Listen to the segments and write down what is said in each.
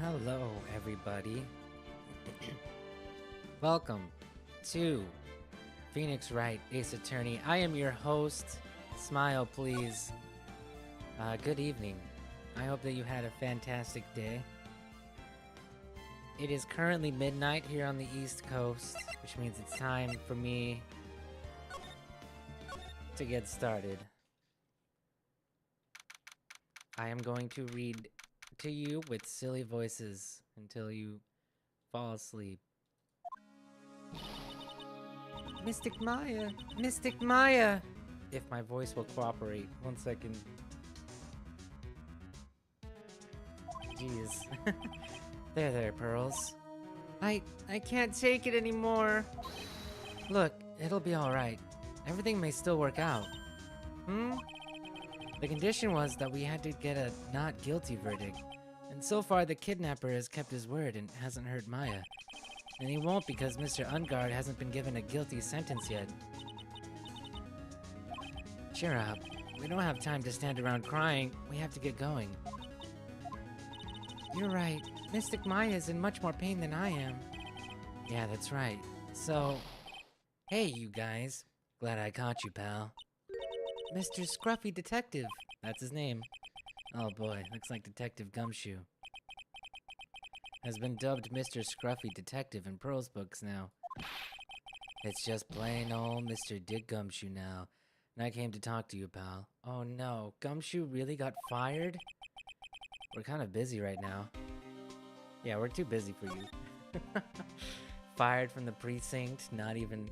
Hello, everybody. Welcome to Phoenix Wright, Ace Attorney. I am your host. Smile, please. Good evening. I hope that you had a fantastic day. It is currently midnight here on the East Coast, which means it's time for me to get started. I am going to read to you with silly voices until you fall asleep. Mystic Maya! Mystic Maya! If my voice will cooperate. 1 second. Jeez. There, Pearls. I can't take it anymore. Look, it'll be alright. Everything may still work out. The condition was that we had to get a not guilty verdict. And so far the kidnapper has kept his word and hasn't hurt Maya. And he won't because Mr. Ungard hasn't been given a guilty sentence yet. Cheer up. We don't have time to stand around crying. We have to get going. You're right. Mystic Maya is in much more pain than I am. Yeah, that's right. So, hey, you guys. Glad I caught you, pal. Mr. Scruffy Detective. That's his name. Oh boy, looks like Detective Gumshoe has been dubbed Mr. Scruffy Detective in Pearl's books now. It's just plain old Mr. Dick Gumshoe now. And I came to talk to you, pal. Oh no, Gumshoe really got fired? We're kind of busy right now. Yeah, we're too busy for you. Fired from the precinct. Not even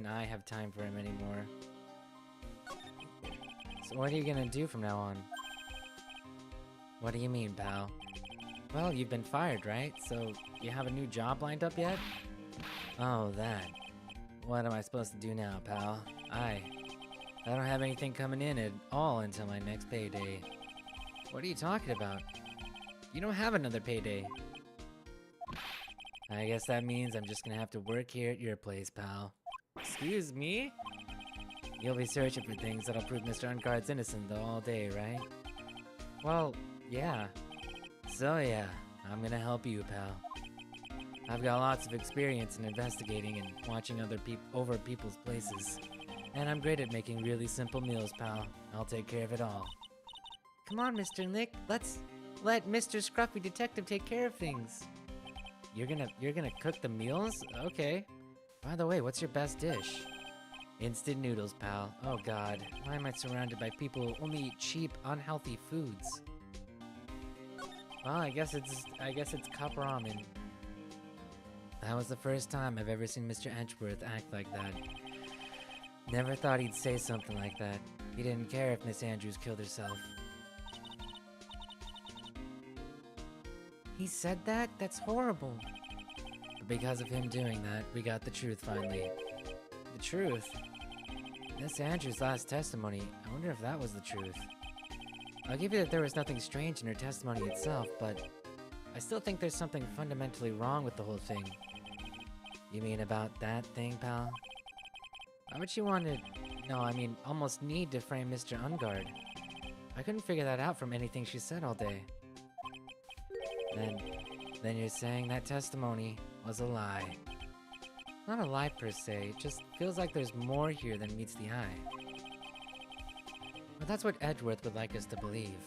I have time for him anymore. So what are you gonna do from now on? What do you mean, pal? Well, you've been fired, right? So, you have a new job lined up yet? Oh, that. What am I supposed to do now, pal? I don't have anything coming in at all until my next payday. What are you talking about? You don't have another payday. I guess that means I'm just gonna have to work here at your place, pal. Excuse me? You'll be searching for things that'll prove Mr. Ungard's innocent though all day, right? Well, yeah. So yeah, I'm gonna help you, pal. I've got lots of experience in investigating and watching other over people's places. And I'm great at making really simple meals, pal. I'll take care of it all. Come on, Mr. Nick. Let's let Mr. Scruffy Detective take care of things. You're gonna cook the meals? Okay. By the way, what's your best dish? Instant noodles, pal. Oh god, why am I surrounded by people who only eat cheap, unhealthy foods? Well, I guess it's cup ramen. That was the first time I've ever seen Mr. Edgeworth act like that. Never thought he'd say something like that. He didn't care if Miss Andrews killed herself. He said that? That's horrible. But because of him doing that, we got the truth finally. The truth? Miss Andrews' last testimony, I wonder if that was the truth. I'll give you that there was nothing strange in her testimony itself, but I still think there's something fundamentally wrong with the whole thing. You mean about that thing, pal? Why would she want to... No, I mean, almost need to frame Mr. Ungard? I couldn't figure that out from anything she said all day. Then you're saying that testimony was a lie. Not a lie per se, it just feels like there's more here than meets the eye. But that's what Edgeworth would like us to believe.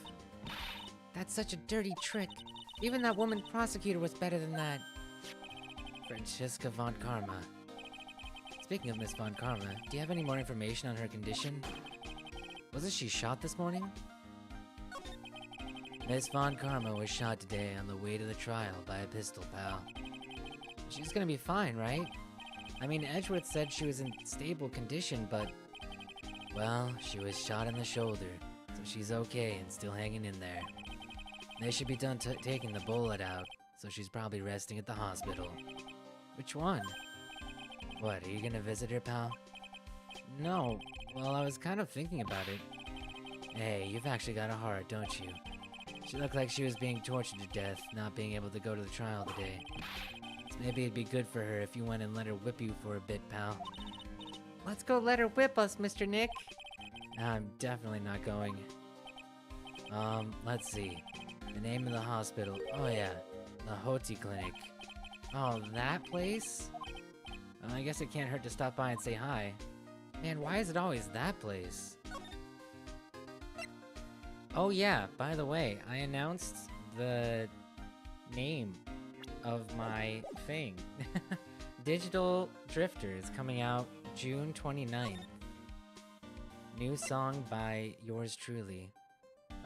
That's such a dirty trick. Even that woman prosecutor was better than that. Franziska von Karma. Speaking of Miss von Karma, do you have any more information on her condition? Wasn't she shot this morning? Miss von Karma was shot today on the way to the trial by a pistol, pal. She's gonna be fine, right? I mean, Edgeworth said she was in stable condition, but... Well, she was shot in the shoulder, so she's okay and still hanging in there. They should be done taking the bullet out, so she's probably resting at the hospital. Which one? What, are you gonna visit her, pal? No, well, I was kind of thinking about it. Hey, you've actually got a heart, don't you? She looked like she was being tortured to death, not being able to go to the trial today. So maybe it'd be good for her if you went and let her whip you for a bit, pal. Let's go let her whip us, Mr. Nick. I'm definitely not going. Let's see. The name of the hospital. Oh yeah, The Hoti Clinic. Oh, that place? I guess it can't hurt to stop by and say hi. Man, why is it always that place? Oh yeah, by the way, I announced the name of my thing. Digital Drifter is coming out June 29th. New song by yours truly.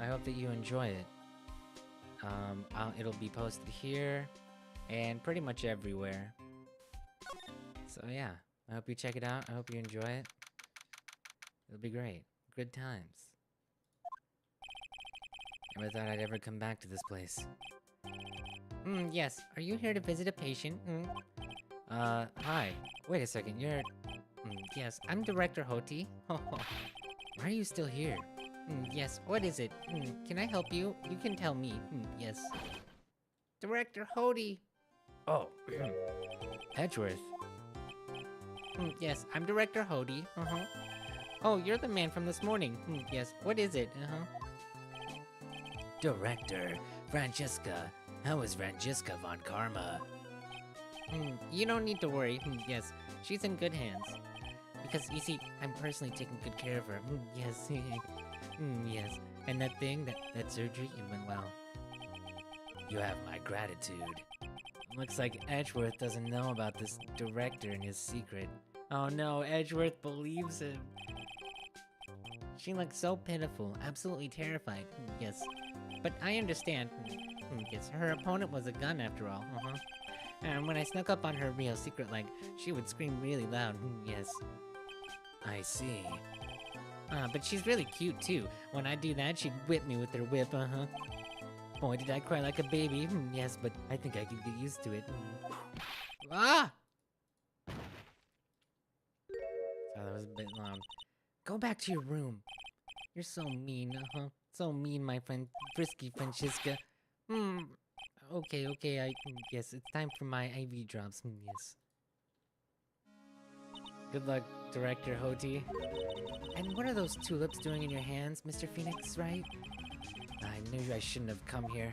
I hope that you enjoy it. It'll be posted here and pretty much everywhere. So yeah, I hope you check it out. I hope you enjoy it. It'll be great. Good times. Never thought I'd ever come back to this place. Yes. Are you here to visit a patient? Hi. Wait a second, you're... yes, I'm Director Hoti. Why are you still here? Yes, what is it? Can I help you? You can tell me. Yes. Director Hoti! Oh, Edgeworth. Yes, I'm Director Hoti. Oh, you're the man from this morning. Yes, what is it? Director, Francesca. How is Francesca von Karma? You don't need to worry. Yes, she's in good hands. Because, you see, I'm personally taking good care of her. Yes. Yes. And that thing, that surgery, it went well. You have my gratitude. Looks like Edgeworth doesn't know about this director and his secret. Oh no, Edgeworth believes him. She looks so pitiful, absolutely terrified. Yes. But I understand. Yes, her opponent was a gun after all. And when I snuck up on her real secret, like, she would scream really loud. Yes. I see. But she's really cute too. When I do that, she'd whip me with her whip, Boy, did I cry like a baby. Yes, but I think I could get used to it. Ah! So that was a bit loud. Go back to your room. You're so mean, So mean, my friend, frisky Francesca. Okay, yes, it's time for my IV drops. Yes. Good luck, Director Hoti. And what are those tulips doing in your hands, Mr. Phoenix, right? I knew I shouldn't have come here.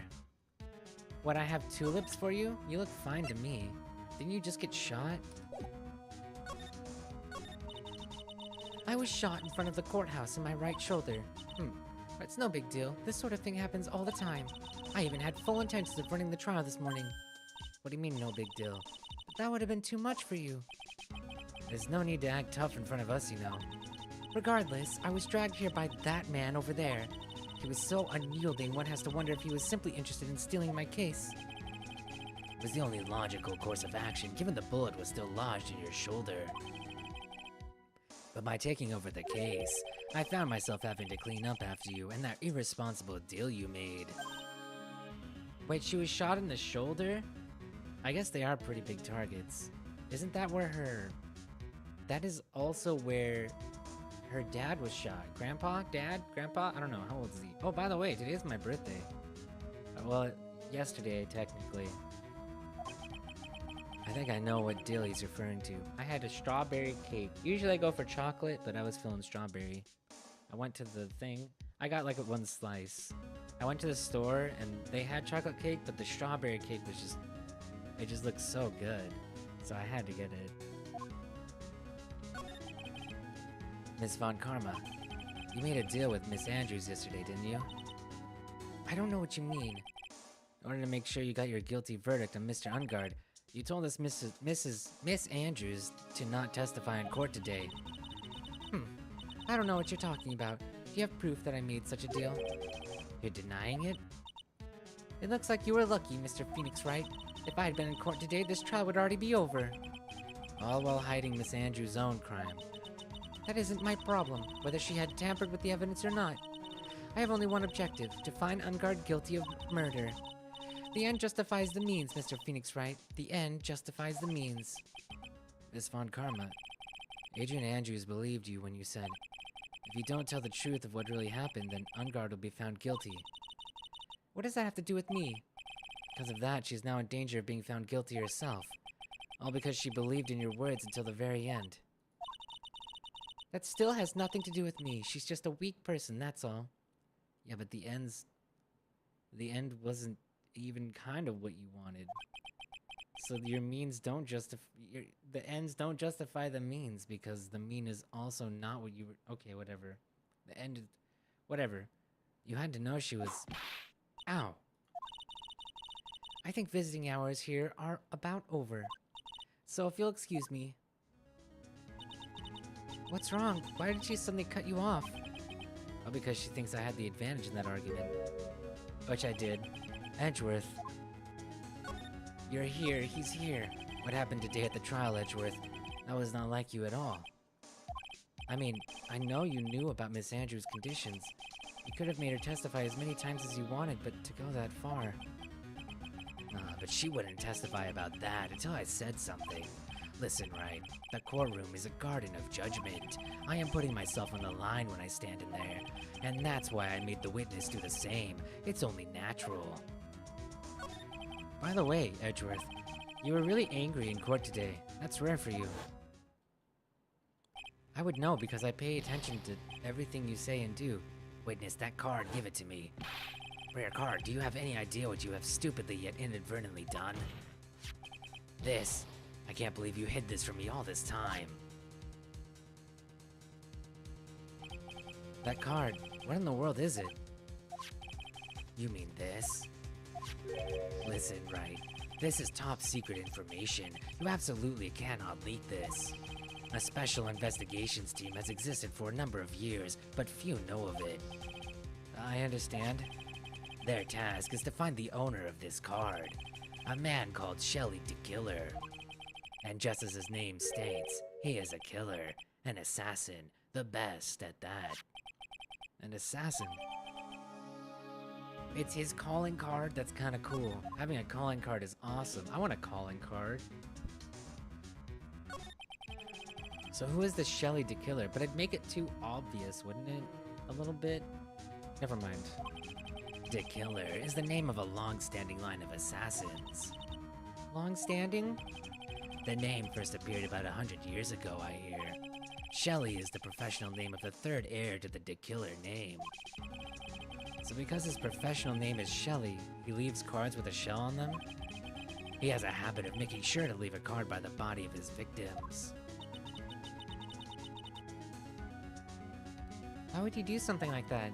What, I have tulips for you? You look fine to me. Didn't you just get shot? I was shot in front of the courthouse in my right shoulder. It's no big deal. This sort of thing happens all the time. I even had full intentions of running the trial this morning. What do you mean, no big deal? But that would have been too much for you. There's no need to act tough in front of us, you know. Regardless, I was dragged here by that man over there. He was so unyielding, one has to wonder if he was simply interested in stealing my case. It was the only logical course of action, given the bullet was still lodged in your shoulder. But by taking over the case, I found myself having to clean up after you and that irresponsible deal you made. Wait, she was shot in the shoulder? I guess they are pretty big targets. Isn't that where her... That is also where her dad was shot. Grandpa? Dad? Grandpa? I don't know. How old is he? Oh, by the way, today is my birthday. Well, yesterday, technically. I think I know what deal he's referring to. I had a strawberry cake. Usually I go for chocolate, but I was feeling strawberry. I went to the thing. I got like one slice. I went to the store and they had chocolate cake, but the strawberry cake was just... It just looked so good. So I had to get it. Miss Von Karma, you made a deal with Miss Andrews yesterday, didn't you? I don't know what you mean. In order to make sure you got your guilty verdict on Mr. Ungard, you told us Miss Andrews to not testify in court today. I don't know what you're talking about. Do you have proof that I made such a deal? You're denying it? It looks like you were lucky, Mr. Phoenix Wright. If I had been in court today, this trial would already be over. All while hiding Miss Andrews' own crime. That isn't my problem, whether she had tampered with the evidence or not. I have only one objective, to find Ungard guilty of murder. The end justifies the means, Mr. Phoenix Wright. The end justifies the means. Miss Von Karma, Adrian Andrews believed you when you said, if you don't tell the truth of what really happened, then Ungard will be found guilty. What does that have to do with me? Because of that, she's now in danger of being found guilty herself. All because she believed in your words until the very end. That still has nothing to do with me. She's just a weak person, that's all. Yeah, but the end wasn't even kind of what you wanted. So your means don't justify the ends don't justify the means because the mean is also not what you were. Okay, whatever. The end, whatever. You had to know she was. Ow. I think visiting hours here are about over. So if you'll excuse me. What's wrong? Why did she suddenly cut you off? Oh, because she thinks I had the advantage in that argument. Which I did. Edgeworth. You're here, he's here. What happened today at the trial, Edgeworth? That was not like you at all. I mean, I know you knew about Miss Andrews' conditions. You could have made her testify as many times as you wanted, but to go that far... but she wouldn't testify about that until I said something. Listen, Wright, the courtroom is a garden of judgment. I am putting myself on the line when I stand in there, and that's why I made the witness do the same. It's only natural. By the way, Edgeworth, you were really angry in court today. That's rare for you. I would know because I pay attention to everything you say and do. Witness, that card, give it to me. Rare card, do you have any idea what you have stupidly yet inadvertently done? This. I can't believe you hid this from me all this time. That card, what in the world is it? You mean this? Listen, Wright, this is top secret information. You absolutely cannot leak this. A special investigations team has existed for a number of years, but few know of it. I understand. Their task is to find the owner of this card, a man called Shelley DeKiller. And just as his name states, he is a killer, an assassin, the best at that. An assassin? It's his calling card? That's kinda cool. Having a calling card is awesome. I want a calling card. So who is this Shelley DeKiller? But it'd make it too obvious, wouldn't it? A little bit? Never mind. DeKiller is the name of a long-standing line of assassins. Long-standing? The name first appeared about 100 years ago, I hear. Shelley is the professional name of the third heir to the DeKiller name. So because his professional name is Shelley, he leaves cards with a shell on them? He has a habit of making sure to leave a card by the body of his victims. Why would he do something like that?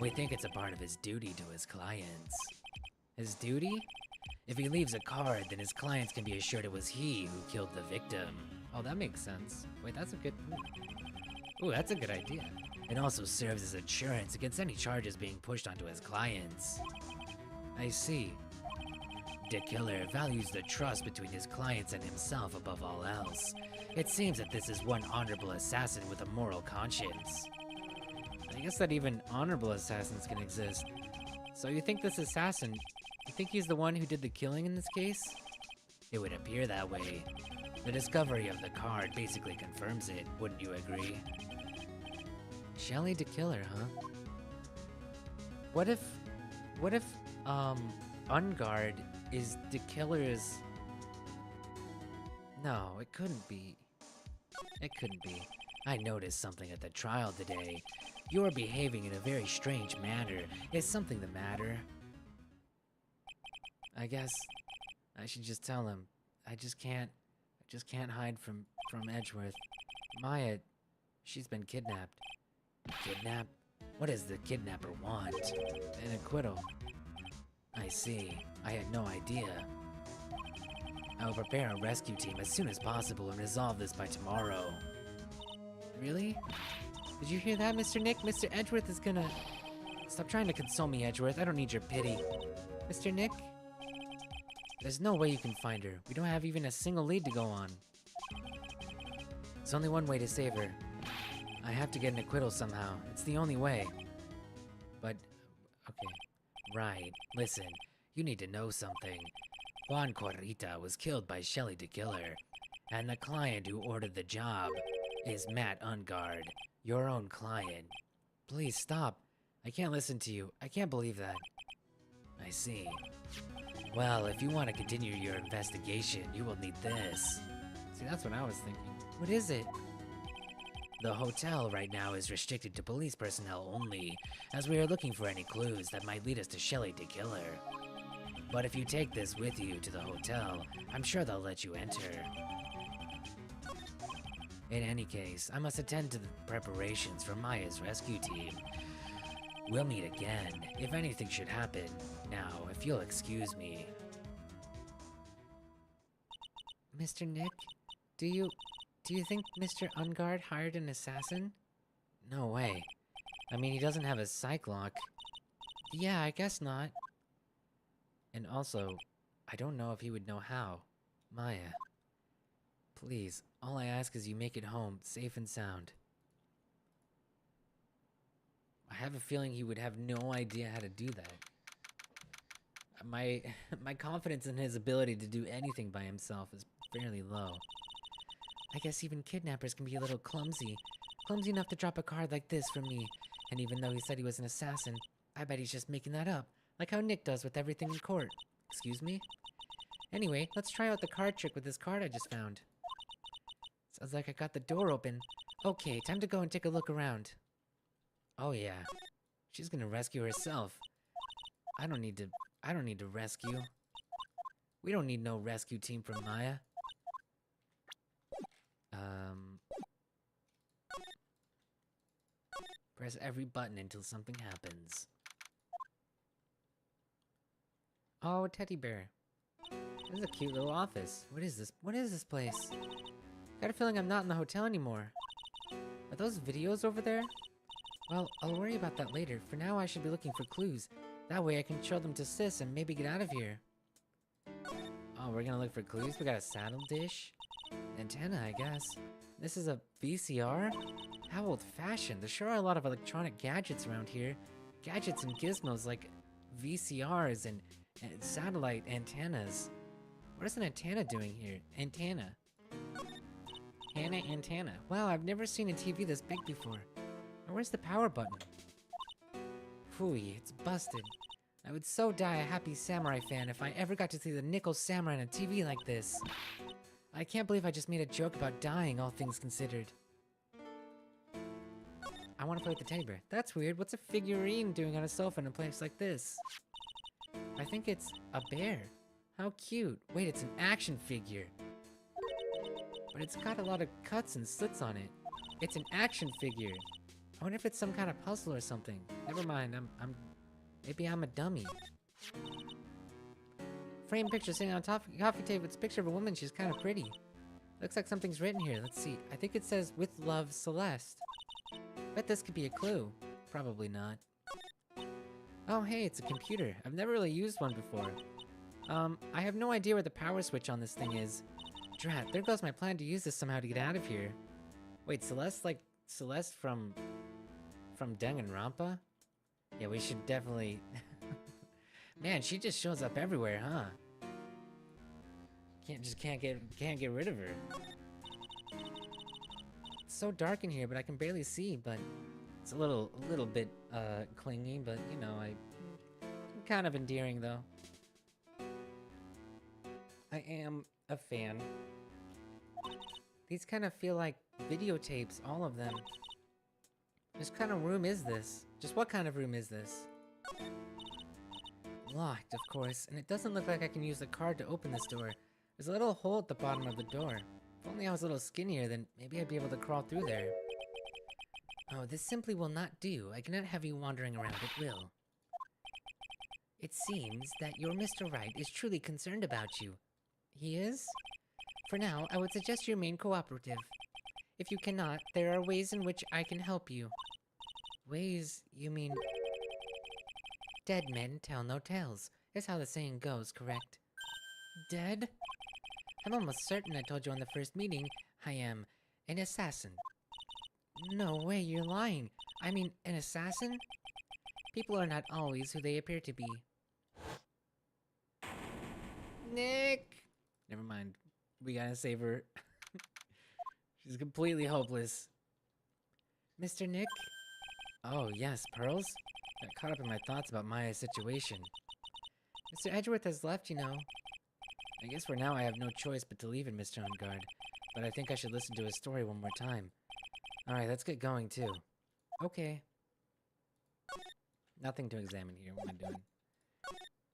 We think it's a part of his duty to his clients. His duty? If he leaves a card, then his clients can be assured it was he who killed the victim. Oh, that makes sense. Wait, that's a good... Ooh, that's a good idea. It also serves as insurance against any charges being pushed onto his clients. I see. DeKiller values the trust between his clients and himself above all else. It seems that this is one honorable assassin with a moral conscience. I guess that even honorable assassins can exist. So you think this assassin, you think he's the one who did the killing in this case? It would appear that way. The discovery of the card basically confirms it, wouldn't you agree? Shelley DeKiller, huh? What if, Ungard is DeKiller's... No, it couldn't be. It couldn't be. I noticed something at the trial today. You're behaving in a very strange manner. Is something the matter? I guess I should just tell him. I just can't hide from Edgeworth. Maya, she's been kidnapped. Kidnapped? What does the kidnapper want? An acquittal. I see. I had no idea. I will prepare a rescue team as soon as possible and resolve this by tomorrow. Really? Did you hear that, Mr. Nick? Mr. Edgeworth is gonna... Stop trying to console me, Edgeworth. I don't need your pity. Mr. Nick? There's no way you can find her. We don't have even a single lead to go on. There's only one way to save her. I have to get an acquittal somehow. It's the only way. But... okay. Right. Listen. You need to know something. Juan Corrita was killed by Shelley DeKiller. And the client who ordered the job is Matt Ungard. Your own client. Please stop. I can't listen to you. I can't believe that. I see. Well, if you want to continue your investigation, you will need this. See, that's what I was thinking. What is it? The hotel right now is restricted to police personnel only, as we are looking for any clues that might lead us to Shelley DeKiller. But if you take this with you to the hotel, I'm sure they'll let you enter. In any case, I must attend to the preparations for Maya's rescue team. We'll meet again, if anything should happen. Now, if you'll excuse me. Mr. Nick, do you think Mr. Unguard hired an assassin? No way. I mean, he doesn't have a psych lock. Yeah, I guess not. And also, I don't know if he would know how. Maya, please, all I ask is you make it home, safe and sound. I have a feeling he would have no idea how to do that. My confidence in his ability to do anything by himself is fairly low. I guess even kidnappers can be a little clumsy. Clumsy enough to drop a card like this for me. And even though he said he was an assassin, I bet he's just making that up. Like how Nick does with everything in court. Excuse me? Anyway, let's try out the card trick with this card I just found. Sounds like I got the door open. Okay, time to go and take a look around. Oh yeah. She's gonna rescue herself. I don't need to rescue. We don't need no rescue team from Maya. Press every button until something happens. Oh, a teddy bear. This is a cute little office. What is this? What is this place? Got a feeling I'm not in the hotel anymore. Are those videos over there? Well, I'll worry about that later. For now, I should be looking for clues. That way I can show them to Sis and maybe get out of here. Oh, we're gonna look for clues? We got a saddle dish? Antenna, I guess. This is a VCR? How old-fashioned. There sure are a lot of electronic gadgets around here. Gadgets and gizmos like VCRs and satellite antennas. What is an antenna doing here? Antenna. Antenna. Wow, I've never seen a TV this big before. Now, where's the power button? Phooey, it's busted. I would so die a happy samurai fan if I ever got to see the nickel samurai on a TV like this. I can't believe I just made a joke about dying, all things considered. I want to play with the teddy bear. That's weird. What's a figurine doing on a sofa in a place like this? I think it's a bear. How cute. Wait, it's an action figure. But it's got a lot of cuts and slits on it. It's an action figure. I wonder if it's some kind of puzzle or something. Never mind, maybe I'm a dummy. Framed picture sitting on top of a coffee table. It's a picture of a woman. She's kind of pretty. Looks like something's written here. Let's see. I think it says, "With love, Celeste." Bet this could be a clue. Probably not. Oh, hey, it's a computer. I've never really used one before. I have no idea where the power switch on this thing is. Drat, there goes my plan to use this somehow to get out of here. Wait, Celeste, like Celeste from Danganronpa? Yeah, we should definitely... Man, she just shows up everywhere, huh? Can't get rid of her. It's so dark in here, but I can barely see, but it's a little bit clingy, but you know, kind of endearing though. I am a fan. These kind of feel like videotapes, all of them. What kind of room is this? Just what kind of room is this? Locked, of course, and it doesn't look like I can use the card to open this door. There's a little hole at the bottom of the door. If only I was a little skinnier, then maybe I'd be able to crawl through there. Oh, this simply will not do. I cannot have you wandering around at will. It seems that your Mr. Wright is truly concerned about you. He is? For now, I would suggest you remain cooperative. If you cannot, there are ways in which I can help you. Ways? You mean... Dead men tell no tales, is how the saying goes, correct? Dead? I'm almost certain I told you on the first meeting, I am an assassin. No way, you're lying. I mean, an assassin? People are not always who they appear to be. Nick! Never mind. We gotta save her. She's completely hopeless. Mr. Nick? Oh, yes, Pearls? Got caught up in my thoughts about Maya's situation. Mr. Edgeworth has left, you know. I guess for now I have no choice but to leave it, Mr. Ungard. But I think I should listen to his story one more time. Alright, let's get going, too. Okay. Nothing to examine here. What am I doing?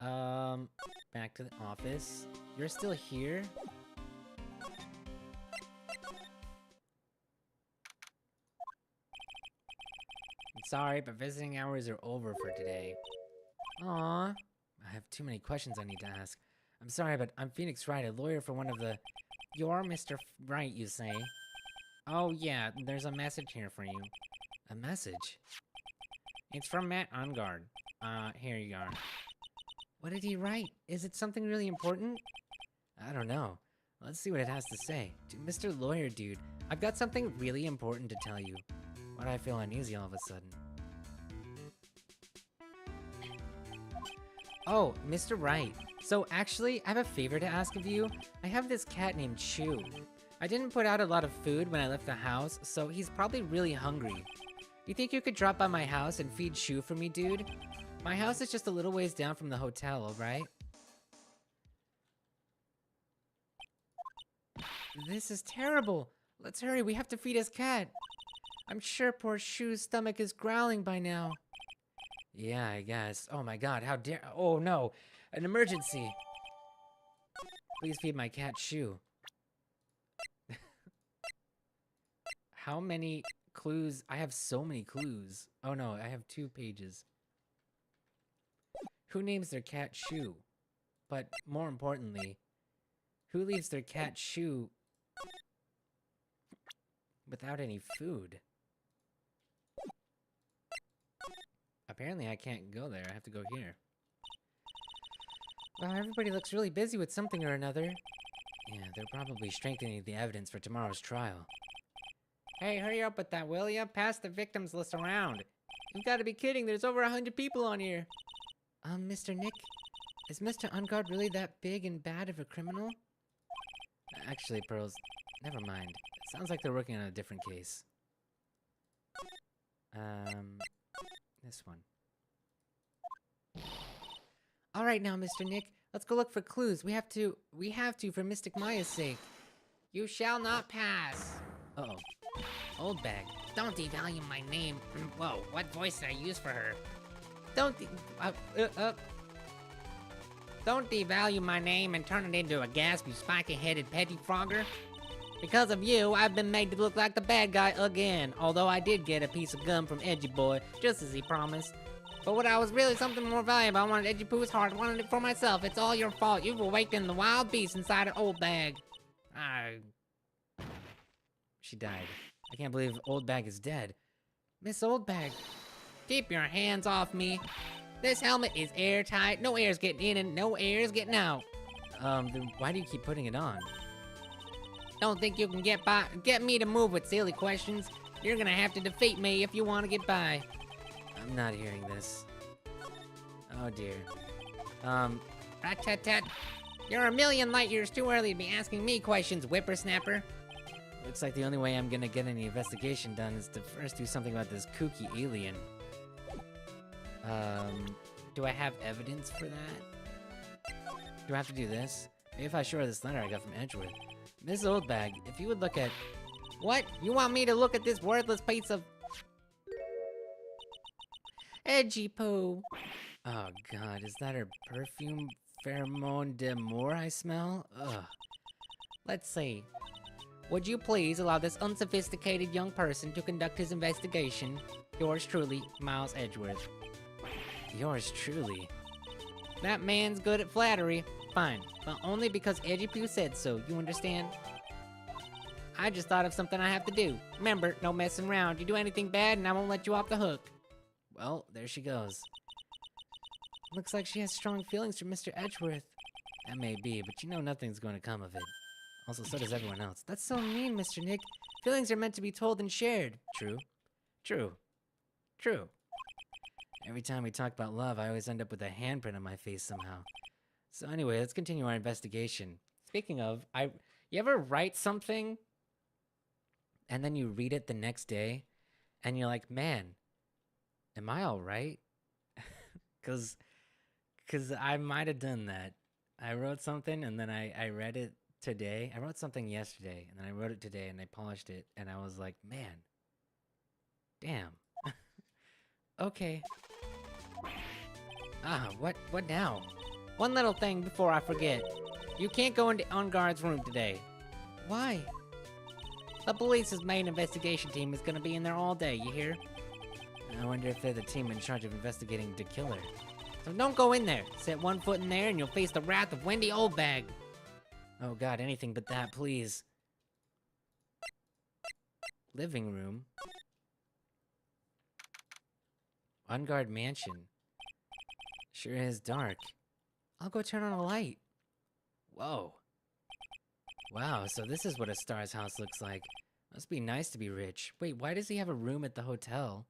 Back to the office. You're still here? I'm sorry, but visiting hours are over for today. Aww. I have too many questions I need to ask. I'm sorry, but I'm Phoenix Wright, a lawyer for one of the... You're Mr. Wright, you say? Oh yeah, there's a message here for you. A message? It's from Matt Ungard. Here you are. What did he write? Is it something really important? I don't know. Let's see what it has to say. Mr. Lawyer Dude, I've got something really important to tell you. Why do I feel uneasy all of a sudden? Oh, Mr. Wright. So actually, I have a favor to ask of you. I have this cat named Chew. I didn't put out a lot of food when I left the house, so he's probably really hungry. You think you could drop by my house and feed Chew for me, dude? My house is just a little ways down from the hotel, alright? This is terrible. Let's hurry, we have to feed his cat. I'm sure poor Chew's stomach is growling by now. Yeah, I guess. Oh my god, how dare— oh no! An emergency! Please feed my cat Chew. How many clues? I have so many clues. Oh no, I have 2 pages. Who names their cat Chew? But more importantly, who leaves their cat Chew without any food? Apparently I can't go there, I have to go here. Wow, everybody looks really busy with something or another. Yeah, they're probably strengthening the evidence for tomorrow's trial. Hey, hurry up with that, will ya? Pass the victims list around. You've gotta be kidding, there's over 100 people on here. Mr. Nick, is Mr. Ungard really that big and bad of a criminal? Actually, Pearls, never mind. It sounds like they're working on a different case. This one. Alright now, Mr. Nick, let's go look for clues. We have to for Mystic Maya's sake. You shall not pass. Uh-oh. Old bag. Don't devalue my name. Whoa, what voice did I use for her? Don't devalue my name and turn it into a gasp, you spiky-headed pettifrogger. Because of you, I've been made to look like the bad guy again, although I did get a piece of gum from Edgy Boy, just as he promised. But what I was really something more valuable, I wanted Edgy Poo's heart, I wanted it for myself. It's all your fault. You've awakened the wild beast inside an old bag. She died. I can't believe Old Bag is dead. Miss Old Bag. Keep your hands off me. This helmet is airtight. No air's getting in and no air's getting out. Then why do you keep putting it on? Don't think you can get me to move with silly questions. You're gonna have to defeat me if you want to get by. I'm not hearing this. Oh dear. Rat-tat-tat. You're a million light years too early to be asking me questions, whippersnapper. Looks like the only way I'm gonna get any investigation done is to first do something about this kooky alien. Do I have evidence for that? Do I have to do this? Maybe if I show her this letter I got from Edgeworth. Miss Old Bag, if you would look at... What? You want me to look at this worthless piece of... Edgy poo? Oh god, is that her perfume pheromone d'amour I smell? Ugh. Let's see. Would you please allow this unsophisticated young person to conduct his investigation? Yours truly, Miles Edgeworth. Yours truly. That man's good at flattery. Fine, but only because Edgy Poo said so, you understand? I just thought of something I have to do. Remember, no messing around. You do anything bad and I won't let you off the hook. Well, there she goes. Looks like she has strong feelings for Mr. Edgeworth. That may be, but you know nothing's going to come of it. Also, so does everyone else. That's so mean, Mr. Nick. Feelings are meant to be told and shared. True. True. True. Every time we talk about love, I always end up with a handprint on my face somehow. So anyway, let's continue our investigation. Speaking of, you ever write something and then you read it the next day and you're like, man, am I all right? Cause I might have done that. I wrote something and then I read it today. I wrote something yesterday and then I wrote it today and I polished it and I was like, man, damn. Okay. What now? One little thing before I forget. You can't go into On Guard's room today. Why? The police's main investigation team is gonna be in there all day, you hear? I wonder if they're the team in charge of investigating the killer. So don't go in there. Set one foot in there and you'll face the wrath of Wendy Oldbag. Oh god, anything but that, please. Living room. On Guard mansion. Sure is dark. I'll go turn on a light. Whoa. Wow, so this is what a star's house looks like. Must be nice to be rich. Wait, why does he have a room at the hotel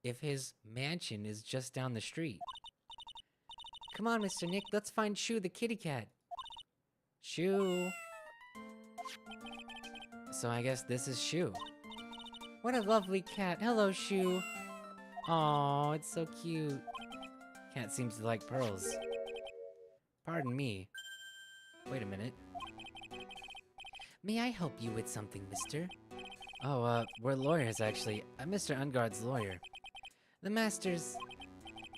if his mansion is just down the street? Come on, Mr. Nick, let's find Shoo the kitty cat. Shoo. So I guess this is Shoo. What a lovely cat. Hello, Shoo. Aw, it's so cute. Cat seems to like pearls. Pardon me. Wait a minute. May I help you with something, mister? Oh, we're lawyers, actually. I'm Mr. Unguard's lawyer. The master's...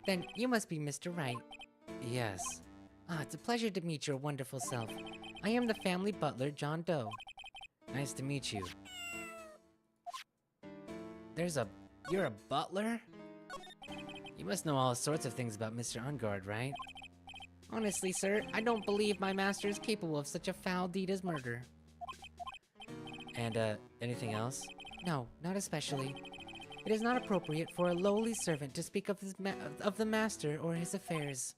Then you must be Mr. Wright. Yes. Ah, it's a pleasure to meet your wonderful self. I am the family butler, John Doe. Nice to meet you. You're a butler? You must know all sorts of things about Mr. Unguard, right? Honestly, sir, I don't believe my master is capable of such a foul deed as murder. And, anything else? No, not especially. It is not appropriate for a lowly servant to speak of the master or his affairs.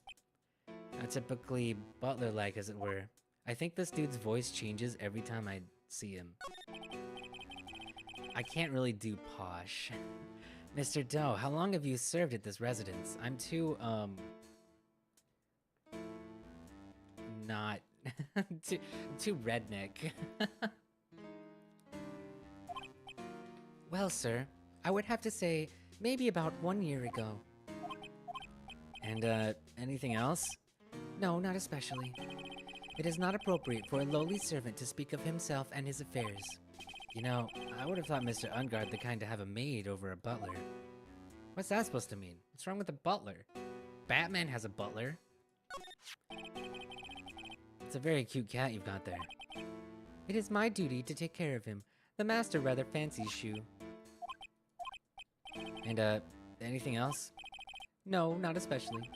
Not typically butler-like, as it were. I think this dude's voice changes every time I see him. I can't really do posh. Mr. Doe, how long have you served at this residence? I'm too, not... too redneck. Well, sir, I would have to say maybe about 1 year ago. And, anything else? No, not especially. It is not appropriate for a lowly servant to speak of himself and his affairs. You know, I would have thought Mr. Unguard the kind to have a maid over a butler. What's that supposed to mean? What's wrong with a butler? Batman has a butler. It's a very cute cat you've got there. It is my duty to take care of him. The master rather fancies Shoo. And, anything else? No, not especially.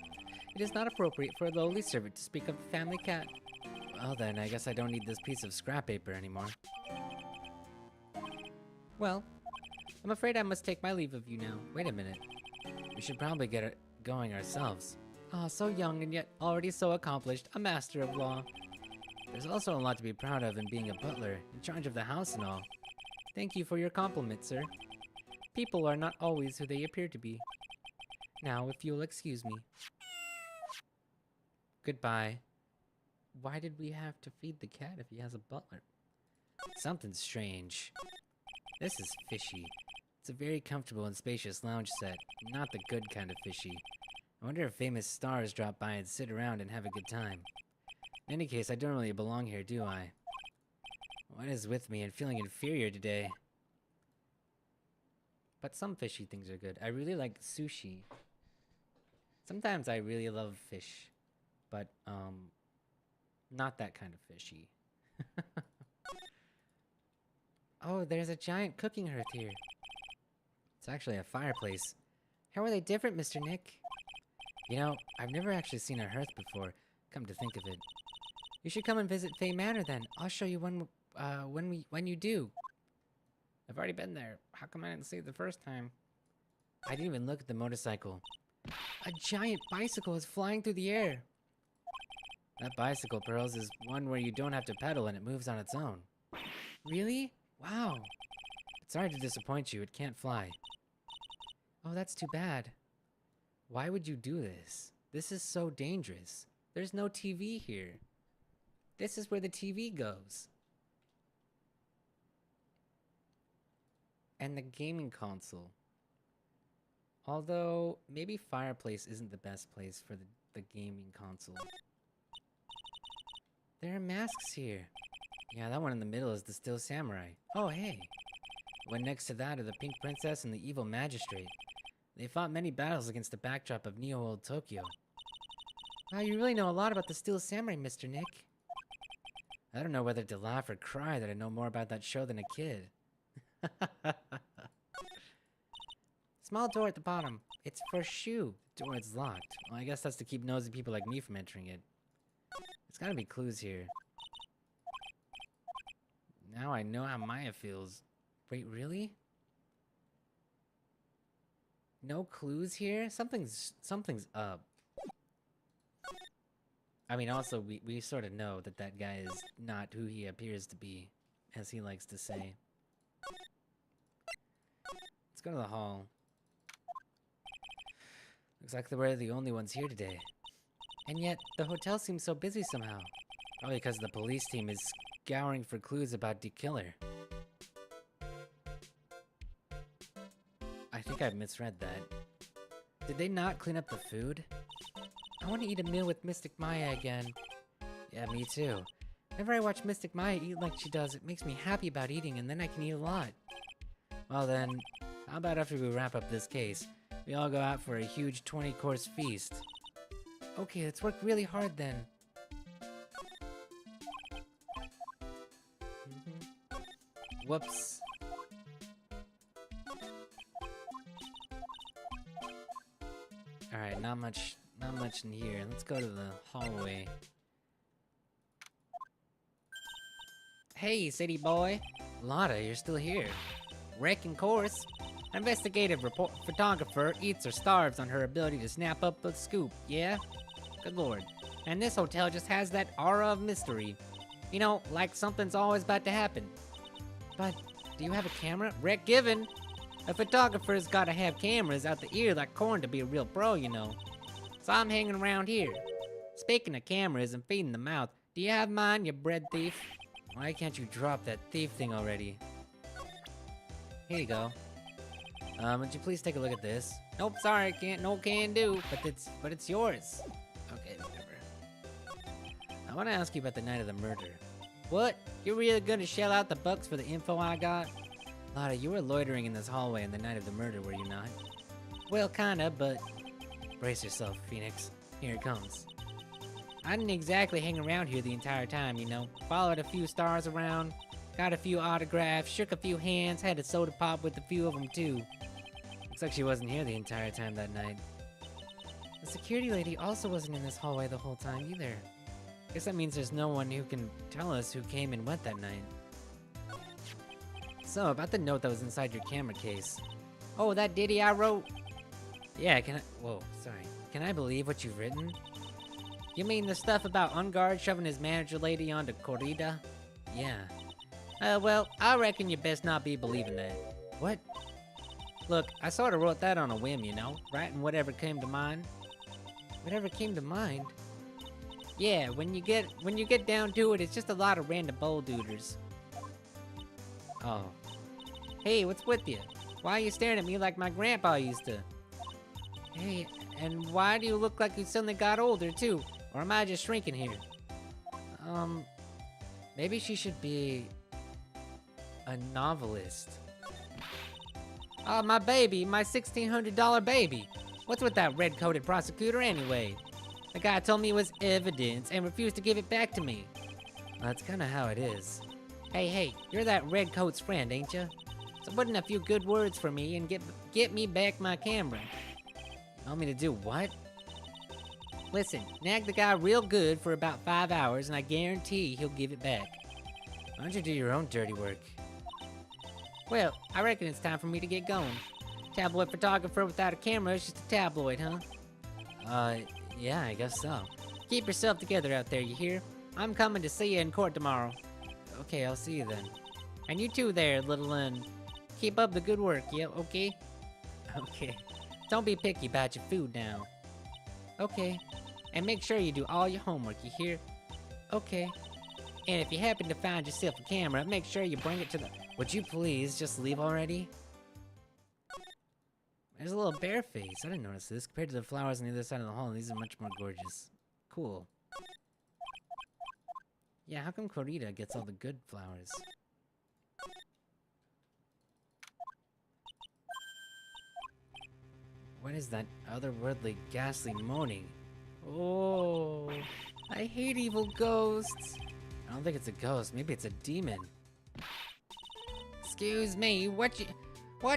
It is not appropriate for a lowly servant to speak of the family cat. Well then, I guess I don't need this piece of scrap paper anymore. Well, I'm afraid I must take my leave of you now. Wait a minute. We should probably get it going ourselves. Ah, so young and yet already so accomplished, a master of law. There's also a lot to be proud of in being a butler, in charge of the house and all. Thank you for your compliment, sir. People are not always who they appear to be. Now, if you'll excuse me. Goodbye. Why did we have to feed the cat if he has a butler? Something's strange. This is fishy. It's a very comfortable and spacious lounge set, not the good kind of fishy. I wonder if famous stars drop by and sit around and have a good time. In any case, I don't really belong here, do I? What is with me and feeling inferior today? But some fishy things are good. I really like sushi. Sometimes I really love fish. But, not that kind of fishy. Oh, there's a giant cooking hearth here. It's actually a fireplace. How are they different, Mr. Nick? You know, I've never actually seen a hearth before, come to think of it. You should come and visit Fay Manor then. I'll show you when you do. I've already been there. How come I didn't see it the first time? I didn't even look at the motorcycle. A giant bicycle is flying through the air. That bicycle, Pearls, is one where you don't have to pedal and it moves on its own. Really? Wow. Sorry to disappoint you, it can't fly. Oh, that's too bad. Why would you do this? This is so dangerous. There's no TV here. This is where the TV goes. And the gaming console. Although, maybe fireplace isn't the best place for the gaming console. There are masks here. Yeah, that one in the middle is the Still Samurai. Oh, hey. The one next to that are the Pink Princess and the Evil Magistrate. They fought many battles against the backdrop of Neo-Old Tokyo. Wow, you really know a lot about the Steel Samurai, Mr. Nick. I don't know whether to laugh or cry that I know more about that show than a kid. Small door at the bottom. It's for shoe. The door is locked. Well, I guess that's to keep nosy people like me from entering it. There's gotta be clues here. Now I know how Maya feels. Wait, really? No clues here? Something's up. I mean, also, we sort of know that that guy is not who he appears to be, as he likes to say. Let's go to the hall. Looks like we're the only ones here today. And yet, the hotel seems so busy somehow. Probably because the police team is scouring for clues about the killer. I think I misread that. Did they not clean up the food? I want to eat a meal with Mystic Maya again. Yeah, me too. Whenever I watch Mystic Maya eat like she does, it makes me happy about eating, and then I can eat a lot. Well then, how about after we wrap up this case, we all go out for a huge 20-course feast? Okay, let's work really hard then. Whoops. Alright, not much in here. Let's go to the hallway. Hey, city boy. Lotta, you're still here. Wrecking course. Investigative photographer eats or starves on her ability to snap up a scoop, yeah? Good lord. And this hotel just has that aura of mystery. You know, like something's always about to happen. But, do you have a camera? Wreck given. A photographer's gotta have cameras out the ear like corn to be a real pro, you know. So I'm hanging around here. Speaking of cameras and feeding the mouth, do you have mine, you bread thief? Why can't you drop that thief thing already? Here you go. Would you please take a look at this? Nope, sorry, can do. But it's yours. Okay, whatever. I want to ask you about the night of the murder. What? You're really gonna shell out the bucks for the info I got? Lotta, you were loitering in this hallway on the night of the murder, were you not? Well, kinda, but... Brace yourself, Phoenix. Here it comes. I didn't exactly hang around here the entire time, you know. Followed a few stars around, got a few autographs, shook a few hands, had a soda pop with a few of them too. Looks like she wasn't here the entire time that night. The security lady also wasn't in this hallway the whole time either. Guess that means there's no one who can tell us who came and went that night. So, about the note that was inside your camera case. Oh, that ditty I wrote? Yeah, whoa, sorry. Can I believe what you've written? You mean the stuff about Ungard shoving his manager lady onto Corrida? Yeah. Well, I reckon you best not be believing that. What? Look, I sort of wrote that on a whim, you know? Writing whatever came to mind. Whatever came to mind? Yeah, when you get down to it, it's just a lot of random boulders. Oh. Hey, what's with you? Why are you staring at me like my grandpa used to? Hey, and why do you look like you suddenly got older, too? Or am I just shrinking here? Maybe she should be a novelist. Oh, my baby, my $1,600 baby. What's with that red-coated prosecutor anyway? The guy told me it was evidence and refused to give it back to me. That's kind of how it is. Hey, you're that redcoat's friend, ain't you? So put in a few good words for me and get me back my camera. You want me to do what? Listen, nag the guy real good for about 5 hours and I guarantee he'll give it back. Why don't you do your own dirty work? Well, I reckon it's time for me to get going. Tabloid photographer without a camera is just a tabloid, huh? Yeah, I guess so. Keep yourself together out there, you hear? I'm coming to see you in court tomorrow. Okay, I'll see you then. And you too there, little keep up the good work, yeah, okay? Okay. Don't be picky about your food now. Okay. And make sure you do all your homework, you hear? Okay. And if you happen to find yourself a camera, make sure you bring it to the... Would you please just leave already? There's a little bear face. I didn't notice this. Compared to the flowers on the other side of the hall, these are much more gorgeous. Cool. Yeah, how come Corrida gets all the good flowers? What is that otherworldly, ghastly moaning? Oh, I hate evil ghosts. I don't think it's a ghost. Maybe it's a demon. Excuse me, watch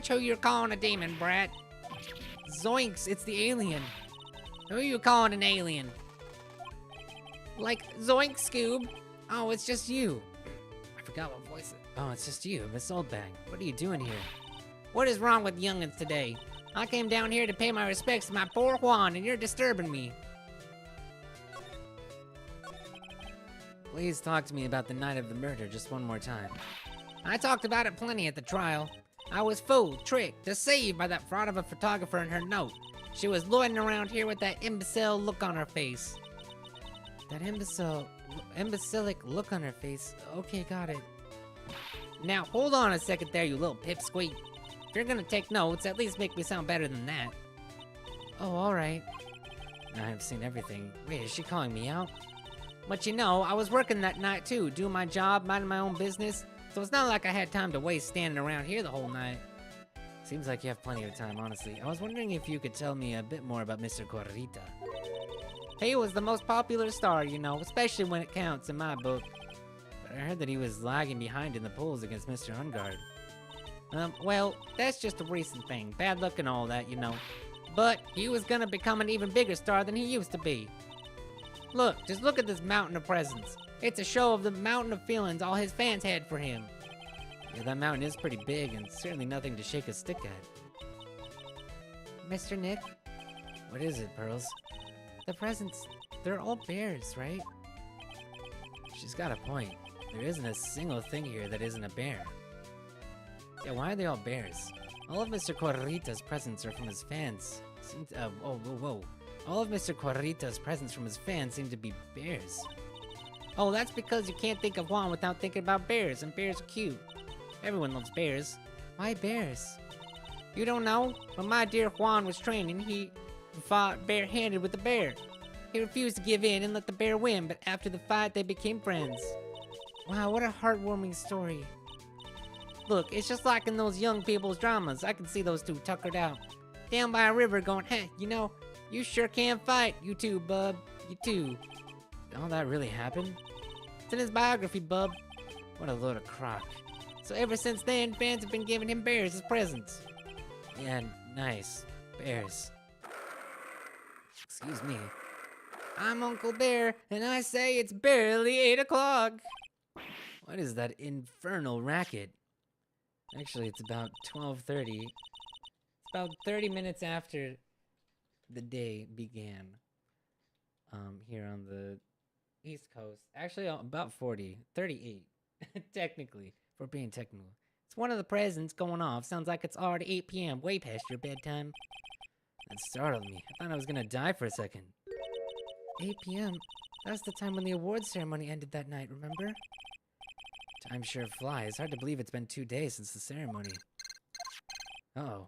who you're calling a demon, brat. Zoinks! It's the alien. Who are you calling an alien? Like Zoink Scoob? Oh, it's just you. I forgot what voice it. Oh, it's just you, Miss Oldbang. What are you doing here? What is wrong with youngins today? I came down here to pay my respects to my poor Juan, and you're disturbing me. Please talk to me about the night of the murder just one more time. I talked about it plenty at the trial. I was fooled, tricked, deceived by that fraud of a photographer and her note. She was loitering around here with that imbecile look on her face. That imbecilic look on her face. Okay, got it. Now, hold on a second there, you little pipsqueak. If you're gonna take notes, at least make me sound better than that. Oh, alright. Now I've seen everything. Wait, is she calling me out? But you know, I was working that night too, doing my job, minding my own business. So it's not like I had time to waste standing around here the whole night. Seems like you have plenty of time, honestly. I was wondering if you could tell me a bit more about Mr. Corrita. He was the most popular star, you know, especially when it counts in my book. But I heard that he was lagging behind in the polls against Mr. Ungard. Well, that's just a recent thing. Bad luck and all that, you know. But he was gonna become an even bigger star than he used to be. Look, just look at this mountain of presents. It's a show of the mountain of feelings all his fans had for him. Yeah, that mountain is pretty big and certainly nothing to shake a stick at. Mr. Nick? What is it, Pearls? The presents, they're all bears, right? She's got a point. There isn't a single thing here that isn't a bear. Yeah, why are they all bears? All of Mr. Corrita's presents are from his fans. Whoa. All of Mr. Corrita's presents from his fans seem to be bears. Oh, that's because you can't think of Juan without thinking about bears, and bears are cute. Everyone loves bears. Why bears? You don't know? When my dear Juan was training, he fought barehanded with the bear. He refused to give in and let the bear win, but after the fight, they became friends. Wow, what a heartwarming story. Look, it's just like in those young people's dramas. I can see those two tuckered out, down by a river going, hey, you know, you sure can fight, you two, bub. You two. All that really happened? It's in his biography, bub. What a load of crock. So ever since then, fans have been giving him bears as presents. Yeah, nice. Bears. Excuse me. I'm Uncle Bear, and I say it's barely 8 o'clock. What is that infernal racket? Actually, it's about 12:30. It's about 30 minutes after the day began. Here on the East Coast. Actually, about 40. 38. Technically, if we're being technical. It's one of the presents going off. Sounds like it's already 8 p.m. Way past your bedtime. That startled me. I thought I was gonna die for a second. 8 p.m.? That's the time when the awards ceremony ended that night, remember? Time sure flies. Hard to believe it's been 2 days since the ceremony. Uh-oh.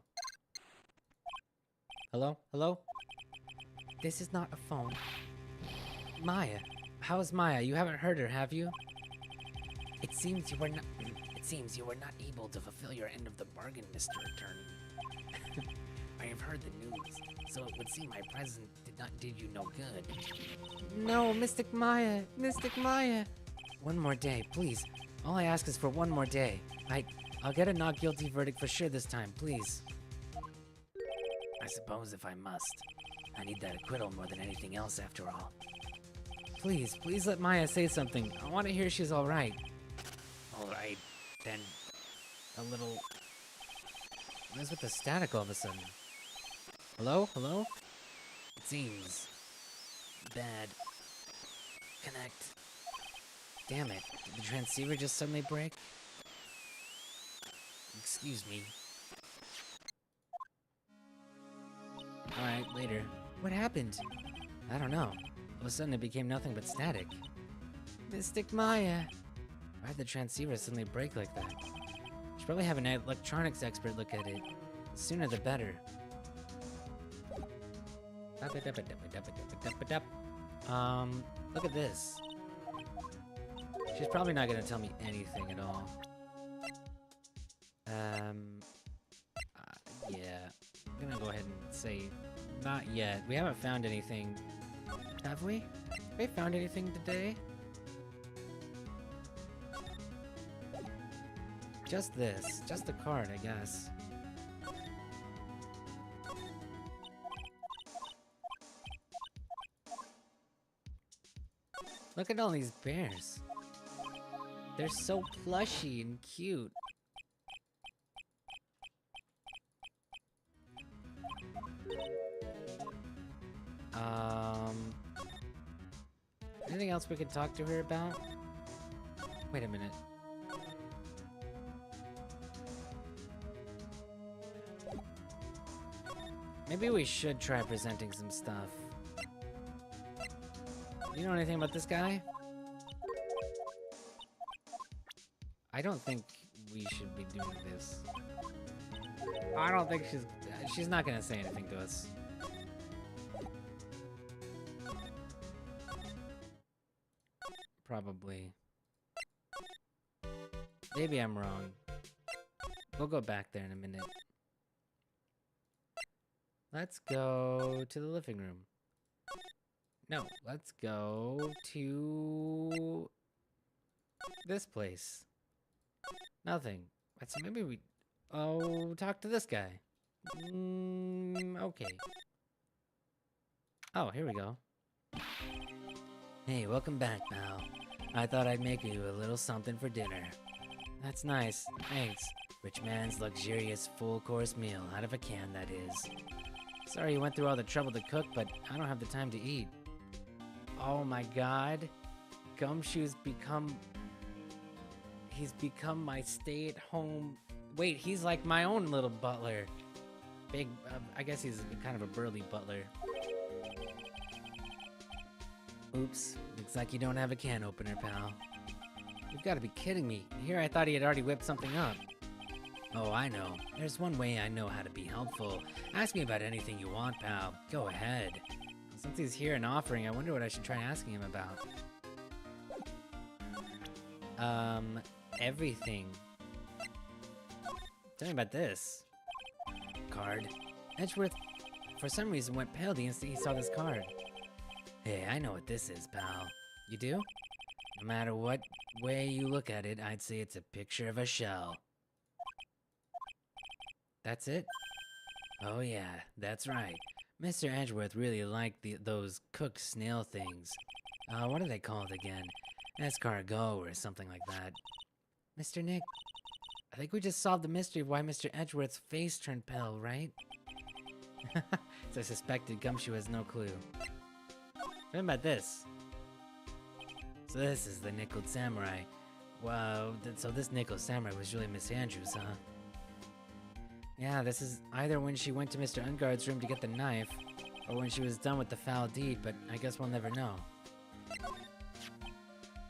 Hello? Hello? This is not a phone. Maya. How's Maya? You haven't heard her, have you? It seems you were not able to fulfill your end of the bargain, Mr. Attorney. I have heard the news, so it would seem my present did you no good. No, Mystic Maya. Mystic Maya. One more day, please. All I ask is for one more day. I'll get a not guilty verdict for sure this time, please. I suppose if I must. I need that acquittal more than anything else after all. Please let Maya say something. I want to hear she's alright. Alright, then. A little... What is with the static all of a sudden? Hello? Hello? It seems... bad. Connect. Damn it. Did the transceiver just suddenly break? Excuse me. Alright, later. What happened? I don't know. All of a sudden it became nothing but static. Mystic Maya. Why'd the transceiver suddenly break like that? Should probably have an electronics expert look at it. The sooner the better. Look at this. She's probably not gonna tell me anything at all. Yeah. I'm gonna go ahead and say not yet. We haven't found anything Have we? Have we found anything today? Just this. Just the card, I guess. Look at all these bears. They're so plushy and cute. Anything else we could talk to her about? Wait a minute. Maybe we should try presenting some stuff. You know anything about this guy? I don't think we should be doing this. I don't think she's not gonna say anything to us. Probably. Maybe I'm wrong. We'll go back there in a minute. Let's go to the living room. No, let's go to this place. Nothing. So maybe we... Oh, talk to this guy. Okay. Oh, here we go. Hey, welcome back, pal. I thought I'd make you a little something for dinner. That's nice. Thanks. Rich man's luxurious full-course meal, out of a can, that is. Sorry you went through all the trouble to cook, but I don't have the time to eat. Oh my god. Gumshoe's become... He's become my stay-at-home... Wait, he's like my own little butler. Big... I guess he's kind of a burly butler. Oops. Looks like you don't have a can opener, pal. You've got to be kidding me. Here I thought he had already whipped something up. Oh, I know. There's one way I know how to be helpful. Ask me about anything you want, pal. Go ahead. Since he's here and offering, I wonder what I should try asking him about. Everything. Tell me about this. Card. Edgeworth, for some reason, went pale the instant he saw this card. Hey, I know what this is, pal. You do? No matter what way you look at it, I'd say it's a picture of a shell. That's it? Oh yeah, that's right. Mr. Edgeworth really liked those cooked snail things. What are they called again? Escargot or something like that. Mr. Nick, I think we just solved the mystery of why Mr. Edgeworth's face turned pale, right? As I suspected, Gumshoe has no clue. What about this? So this is the nickeled samurai. Wow, so this nickel samurai was really Miss Andrews, huh? Yeah, this is either when she went to Mr. Unguard's room to get the knife, or when she was done with the foul deed, but I guess we'll never know.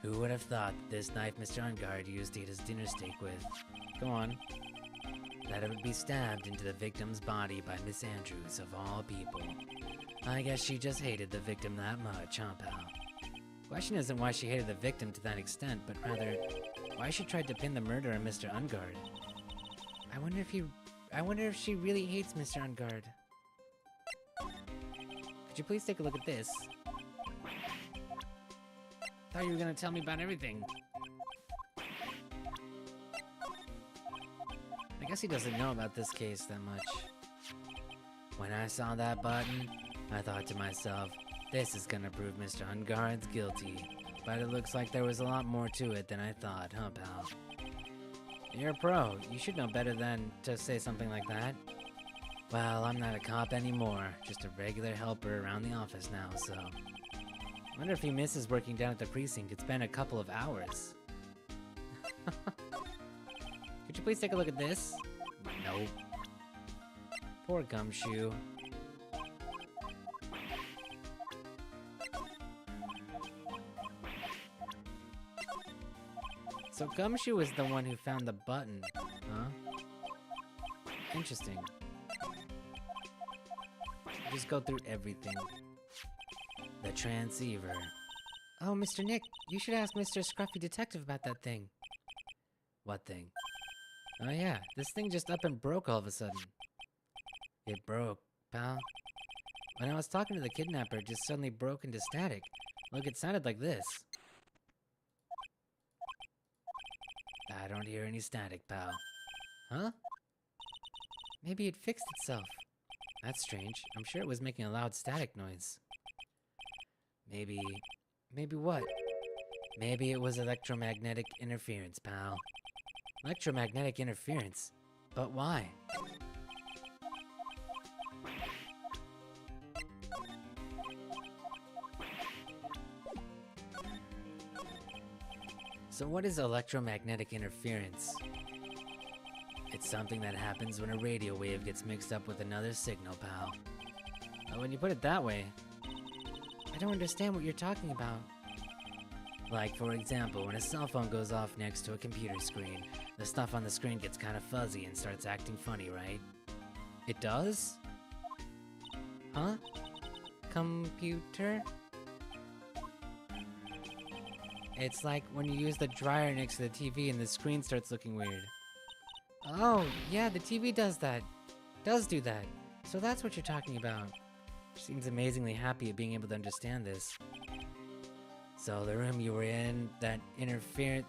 Who would have thought this knife Mr. Ungard used to eat his dinner steak with? Go on. That it would be stabbed into the victim's body by Miss Andrews, of all people. I guess she just hated the victim that much, huh, pal? The question isn't why she hated the victim to that extent, but rather, why she tried to pin the murder on Mr. Ungard. I wonder if she really hates Mr. Ungard. Could you please take a look at this? Thought you were gonna tell me about everything. I guess he doesn't know about this case that much. When I saw that button, I thought to myself, this is gonna prove Mr. Ungard's guilty. But it looks like there was a lot more to it than I thought, huh, pal? You're a pro. You should know better than to say something like that. Well, I'm not a cop anymore. Just a regular helper around the office now, so... I wonder if he misses working down at the precinct. It's been a couple of hours. Could you please take a look at this? Nope. Poor Gumshoe. So Gumshoe was the one who found the button, huh? Interesting. Just go through everything. The transceiver. Oh, Mr. Nick, you should ask Mr. Scruffy Detective about that thing. What thing? Oh yeah, this thing just up and broke all of a sudden. It broke, pal. When I was talking to the kidnapper, it just suddenly broke into static. Look, it sounded like this. I don't hear any static, pal. Huh? Maybe it fixed itself. That's strange. I'm sure it was making a loud static noise. Maybe what? Maybe it was electromagnetic interference, pal. Electromagnetic interference? But why? So what is electromagnetic interference? It's something that happens when a radio wave gets mixed up with another signal, pal. When you put it that way, I don't understand what you're talking about. Like, for example, when a cell phone goes off next to a computer screen, the stuff on the screen gets kind of fuzzy and starts acting funny, right? It does? Huh? Computer? It's like when you use the dryer next to the TV and the screen starts looking weird. Oh, yeah, the TV does that. Does do that. So that's what you're talking about. She seems amazingly happy at being able to understand this. So the room you were in, that interference...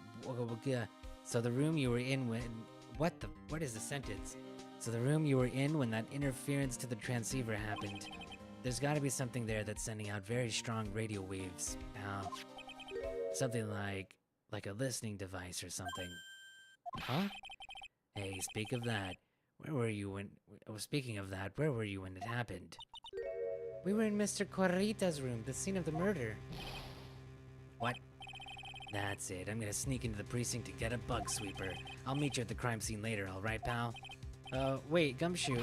So the room you were in when... What is the sentence? So the room you were in when that interference to the transceiver happened. There's gotta be something there that's sending out very strong radio waves, pal. Something like a listening device or something. Huh? Hey, speak of that. Where were you when... Oh, speaking of that, where were you when it happened? We were in Mr. Corrita's room, the scene of the murder. What? That's it. I'm gonna sneak into the precinct to get a bug sweeper. I'll meet you at the crime scene later, alright, pal? Wait, Gumshoe.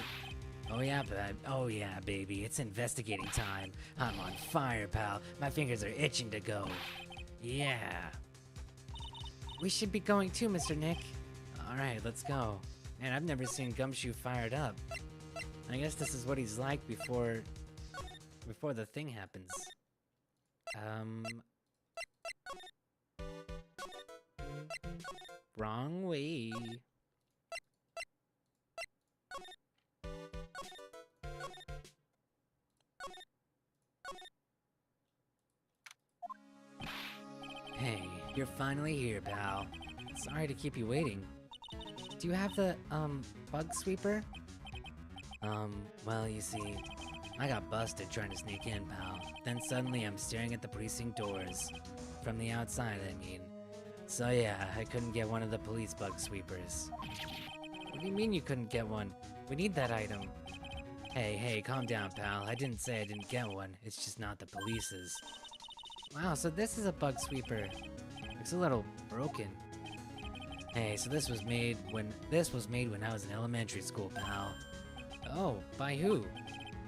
Oh yeah, baby. It's investigating time. I'm on fire, pal. My fingers are itching to go. Yeah. We should be going too, Mr. Nick. Alright, let's go. Man, I've never seen Gumshoe fired up. I guess this is what he's like before the thing happens. Wrong way. Hey, you're finally here, pal. Sorry to keep you waiting. Do you have the, bug sweeper? Well, you see, I got busted trying to sneak in, pal. Then suddenly I'm staring at the precinct doors. From the outside, I mean. So yeah, I couldn't get one of the police bug sweepers. What do you mean you couldn't get one? We need that item. Hey, calm down, pal. I didn't say I didn't get one. It's just not the police's. Wow, so this is a bug sweeper. It's a little broken. Hey, so this was made when I was in elementary school, pal. Oh, by who?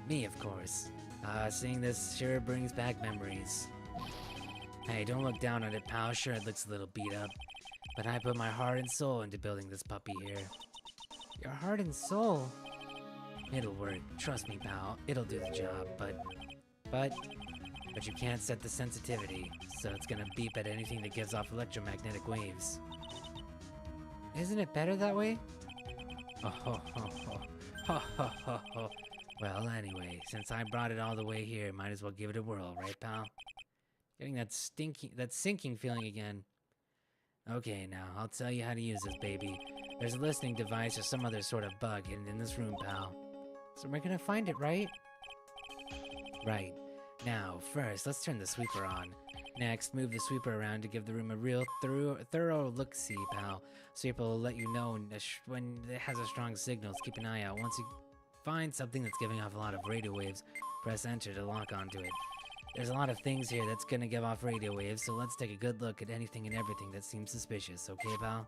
Me, of course. Seeing this sure brings back memories. Hey, don't look down on it, pal. Sure, it looks a little beat up. But I put my heart and soul into building this puppy here. Your heart and soul? It'll work. Trust me, pal. It'll do the job, but you can't set the sensitivity, so it's gonna beep at anything that gives off electromagnetic waves. Isn't it better that way? Oh, ho, ho, ho. Ho, ho, ho, ho. Well, anyway, since I brought it all the way here, might as well give it a whirl, right, pal? Getting that sinking feeling again. Okay, now, I'll tell you how to use this, baby. There's a listening device or some other sort of bug hidden in this room, pal. So we're gonna find it, right? Right. Now, first, let's turn the sweeper on. Next, move the sweeper around to give the room a real thorough look-see, pal. Sweeper will let you know when it has a strong signal. So keep an eye out. Once you find something that's giving off a lot of radio waves, press enter to lock onto it. There's a lot of things here that's gonna give off radio waves, so let's take a good look at anything and everything that seems suspicious, okay, pal?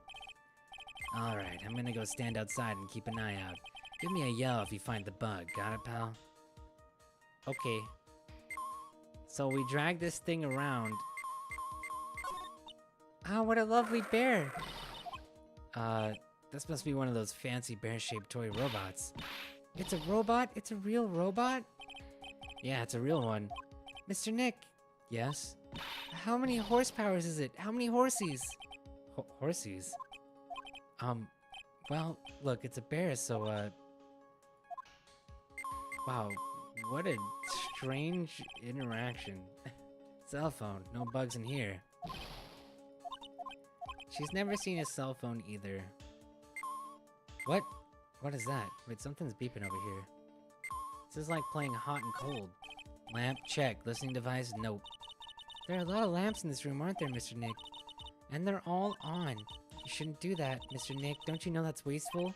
Alright, I'm gonna go stand outside and keep an eye out. Give me a yell if you find the bug, got it, pal? Okay. So we drag this thing around. Oh, what a lovely bear! This must be one of those fancy bear-shaped toy robots. It's a robot? It's a real robot? Yeah, it's a real one. Mr. Nick. Yes? How many horsepowers is it? How many horsies? Horsies? Well, look, it's a bear, so, wow. What a strange interaction. Cell phone, no bugs in here. She's never seen a cell phone either. What? What is that? Wait, something's beeping over here. This is like playing hot and cold. Lamp, check. Listening device, nope. There are a lot of lamps in this room, aren't there, Mr. Nick? And they're all on. You shouldn't do that, Mr. Nick. Don't you know that's wasteful?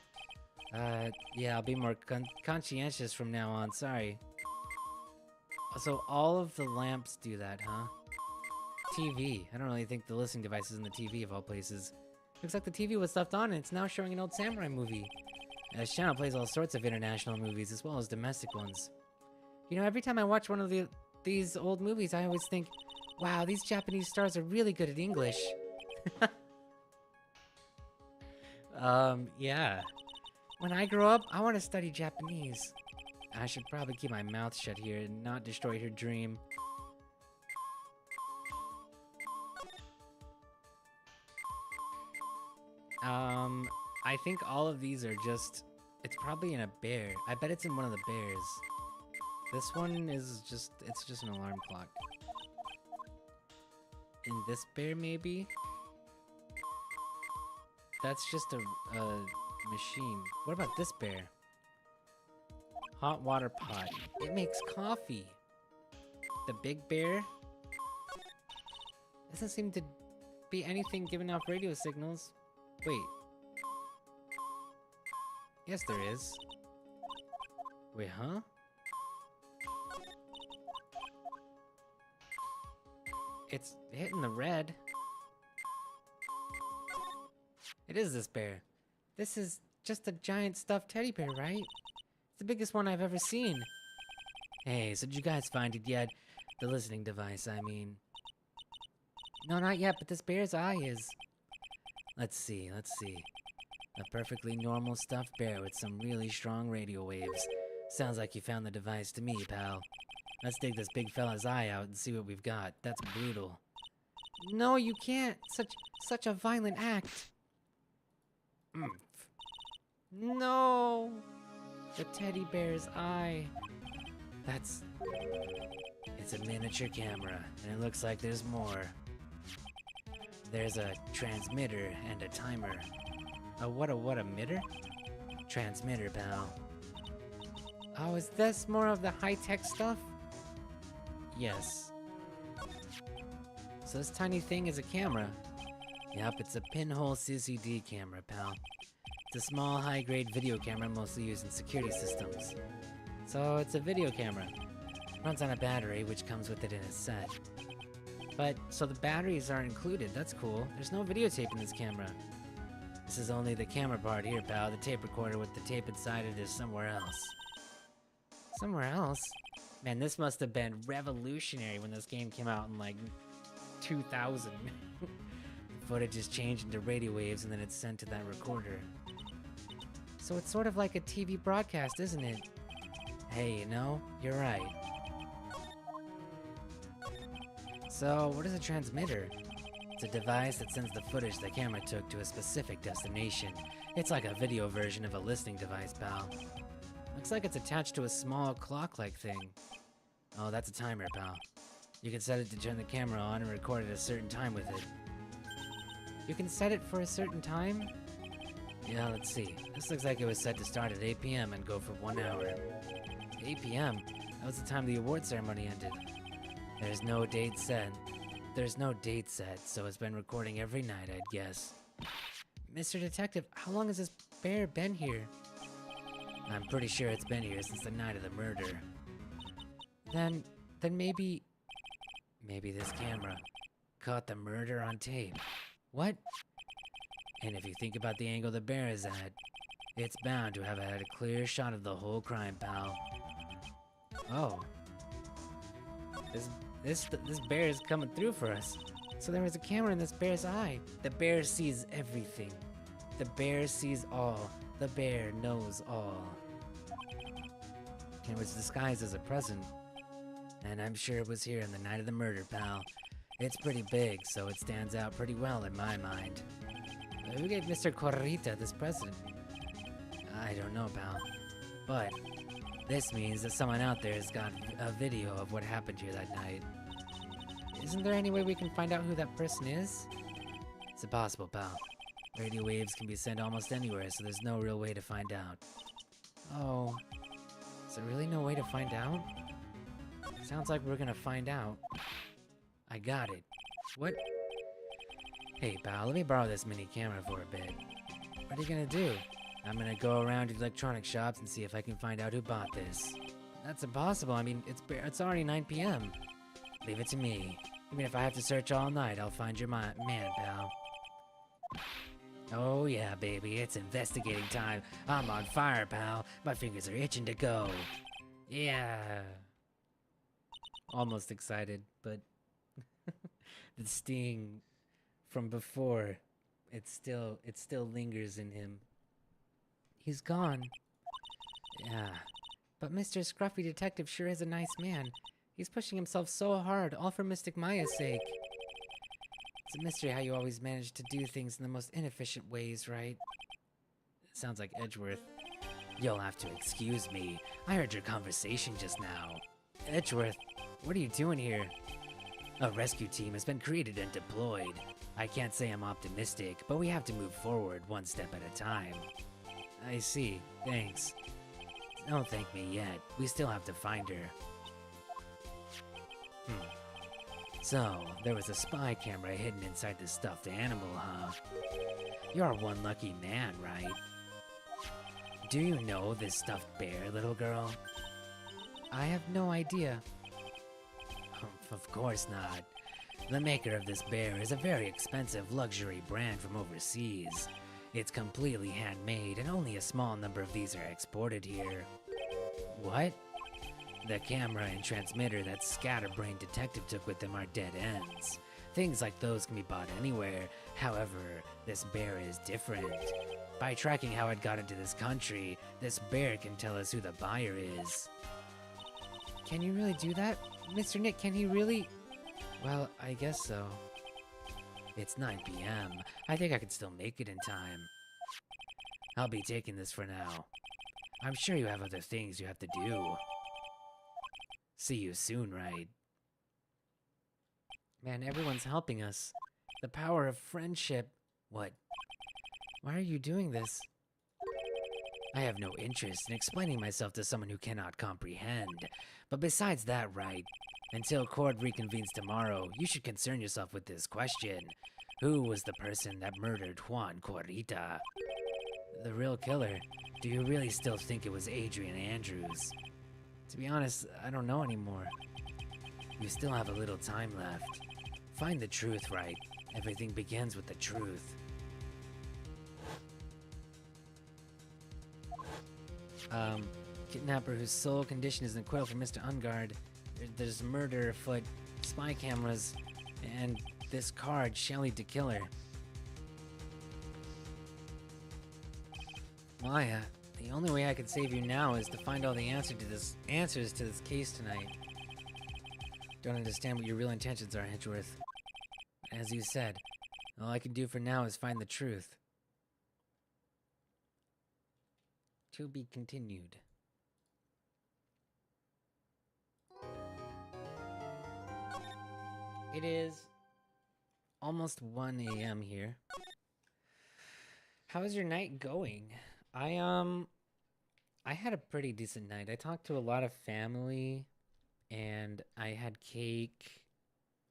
Yeah, I'll be more conscientious from now on, sorry. So all of the lamps do that, huh? TV. I don't really think the listening device is in the TV of all places. Looks like the TV was left on and it's now showing an old samurai movie. This channel plays all sorts of international movies as well as domestic ones. You know, every time I watch one of these old movies, I always think, wow, these Japanese stars are really good at English. Yeah. When I grow up, I want to study Japanese. I should probably keep my mouth shut here and not destroy her dream. I think all of these are just... It's probably in a bear. I bet it's in one of the bears. This one is just... It's just an alarm clock. In this bear, maybe? That's just a machine. What about this bear? Hot water pot. It makes coffee. The big bear? Doesn't seem to be anything giving off radio signals. Wait. Yes, there is. Wait, huh? It's hitting the red. It is this bear. This is just a giant stuffed teddy bear, right? It's the biggest one I've ever seen. Hey, so did you guys find it yet? The listening device, I mean. No, not yet, but this bear's eye is. Let's see. A perfectly normal stuffed bear with some really strong radio waves. Sounds like you found the device to me, pal. Let's dig this big fella's eye out and see what we've got. That's brutal. No, you can't. Such a violent act. No! The teddy bear's eye. It's a miniature camera, and it looks like there's more. There's a transmitter and a timer. What emitter? Transmitter, pal. Oh, is this more of the high-tech stuff? Yes. So this tiny thing is a camera. Yep, it's a pinhole CCD camera, pal. It's a small, high-grade video camera mostly used in security systems. So it's a video camera. Runs on a battery, which comes with it in a set. But, so the batteries are included, that's cool. There's no videotape in this camera. This is only the camera part here, pal. The tape recorder with the tape inside it is somewhere else. Somewhere else? Man, this must have been revolutionary when this game came out in, like, 2000. Footage is changed into radio waves and then it's sent to that recorder. So it's sort of like a TV broadcast, isn't it? Hey, you know, you're right. So, what is a transmitter? It's a device that sends the footage the camera took to a specific destination. It's like a video version of a listening device, pal. Looks like it's attached to a small clock-like thing. Oh, that's a timer, pal. You can set it to turn the camera on and record at a certain time with it. You can set it for a certain time? Yeah, let's see. This looks like it was set to start at 8 p.m. and go for 1 hour. 8 p.m.? That was the time the award ceremony ended. There's no date set. So it's been recording every night, I'd guess. Mr. Detective, how long has this bear been here? I'm pretty sure it's been here since the night of the murder. Then maybe this camera caught the murder on tape. What? And if you think about the angle the bear is at, it's bound to have had a clear shot of the whole crime, pal. Oh. This bear is coming through for us. So there was a camera in this bear's eye. The bear sees everything. The bear sees all. The bear knows all. It was disguised as a present. And I'm sure it was here on the night of the murder, pal. It's pretty big, so it stands out pretty well in my mind. Who gave Mr. Corrita this present? I don't know, pal. But This means that someone out there has got a video of what happened here that night. Isn't there any way we can find out who that person is? It's impossible, pal. Radio waves can be sent almost anywhere, so there's no real way to find out. Oh. Is there really no way to find out? Sounds like we're gonna find out. I got it. What? Hey, pal, let me borrow this mini camera for a bit. What are you gonna do? I'm gonna go around to electronic shops and see if I can find out who bought this. That's impossible. I mean, it's already 9 p.m. Leave it to me. Even if I have to search all night, I'll find your man, pal. Oh yeah, baby, it's investigating time. I'm on fire, pal. My fingers are itching to go. Yeah. Almost excited, but the sting from before, it still lingers in him. He's gone. Yeah. But Mr. Scruffy Detective sure is a nice man. He's pushing himself so hard, all for Mystic Maya's sake. It's a mystery how you always manage to do things in the most inefficient ways, right? It sounds like Edgeworth. You'll have to excuse me. I heard your conversation just now. Edgeworth, what are you doing here? A rescue team has been created and deployed. I can't say I'm optimistic, but we have to move forward one step at a time. I see. Thanks. Don't thank me yet. We still have to find her. So, there was a spy camera hidden inside the stuffed animal, huh? You're one lucky man, right? Do you know this stuffed bear, little girl? I have no idea. Of course not. The maker of this bear is a very expensive luxury brand from overseas. It's completely handmade, and only a small number of these are exported here. What? The camera and transmitter that Scatterbrain Detective took with them are dead ends. Things like those can be bought anywhere. However, this bear is different. By tracking how it got into this country, this bear can tell us who the buyer is. Can you really do that? Mr. Nick, can he really? Well, I guess so. It's 9 p.m. I think I could still make it in time. I'll be taking this for now. I'm sure you have other things you have to do. See you soon, Wright. Man, everyone's helping us. The power of friendship. What? Why are you doing this? I have no interest in explaining myself to someone who cannot comprehend. But besides that, Wright, until court reconvenes tomorrow, you should concern yourself with this question. Who was the person that murdered Juan Corrita? The real killer? Do you really still think it was Adrian Andrews? To be honest, I don't know anymore. You still have a little time left. Find the truth, Wright. Everything begins with the truth. Kidnapper whose sole condition is an acquittal for Mr. Ungard. There's murder afoot, spy cameras, and this card, Shelly to kill her. Maya, the only way I can save you now is to find all the answers to this case tonight. Don't understand what your real intentions are, Edgeworth. As you said, all I can do for now is find the truth. To be continued. It is almost 1 a.m. here. How is your night going? I had a pretty decent night. I talked to a lot of family and I had cake.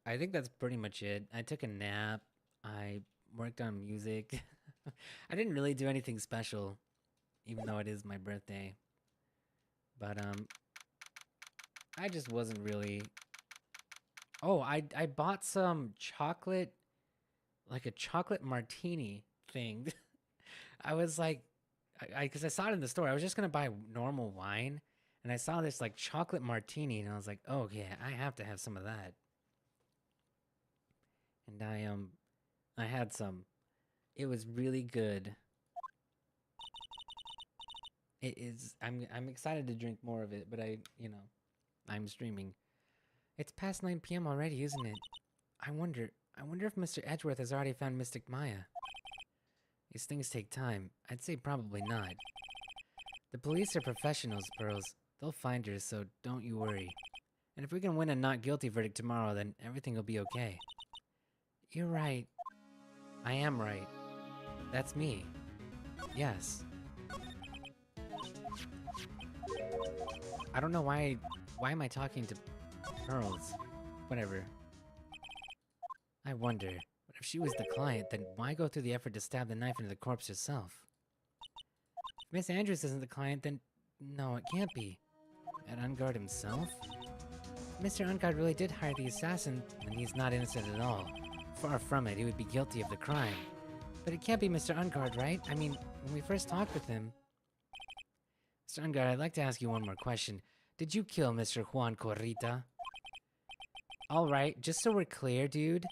I think that's pretty much it. I took a nap. I worked on music. I didn't really do anything special, even though it is my birthday. But I just wasn't really. Oh, I bought some chocolate, like a chocolate martini thing. I was like, because I saw it in the store. I was just gonna buy normal wine, and I saw this like chocolate martini, and I was like, oh yeah, I have to have some of that. And I had some. It was really good. It is. I'm excited to drink more of it, but I'm streaming. It's past 9 p.m. already, isn't it? I wonder if Mr. Edgeworth has already found Mystic Maya. These things take time. I'd say probably not. The police are professionals, Pearls. They'll find her, so don't you worry. And if we can win a not guilty verdict tomorrow, then everything will be okay. You're right. I am right. That's me. Yes. I don't know why am I talking to Pearls? Whatever. I wonder, what if she was the client, then why go through the effort to stab the knife into the corpse yourself? If Miss Andrews isn't the client, then no, it can't be. At Ungard himself? Mr. Ungard really did hire the assassin, and he's not innocent at all. Far from it, he would be guilty of the crime. But it can't be Mr. Ungard, right? I mean, when we first talked with him... Mr. Ungard, I'd like to ask you one more question. Did you kill Mr. Juan Corrita? Alright, just so we're clear, dude.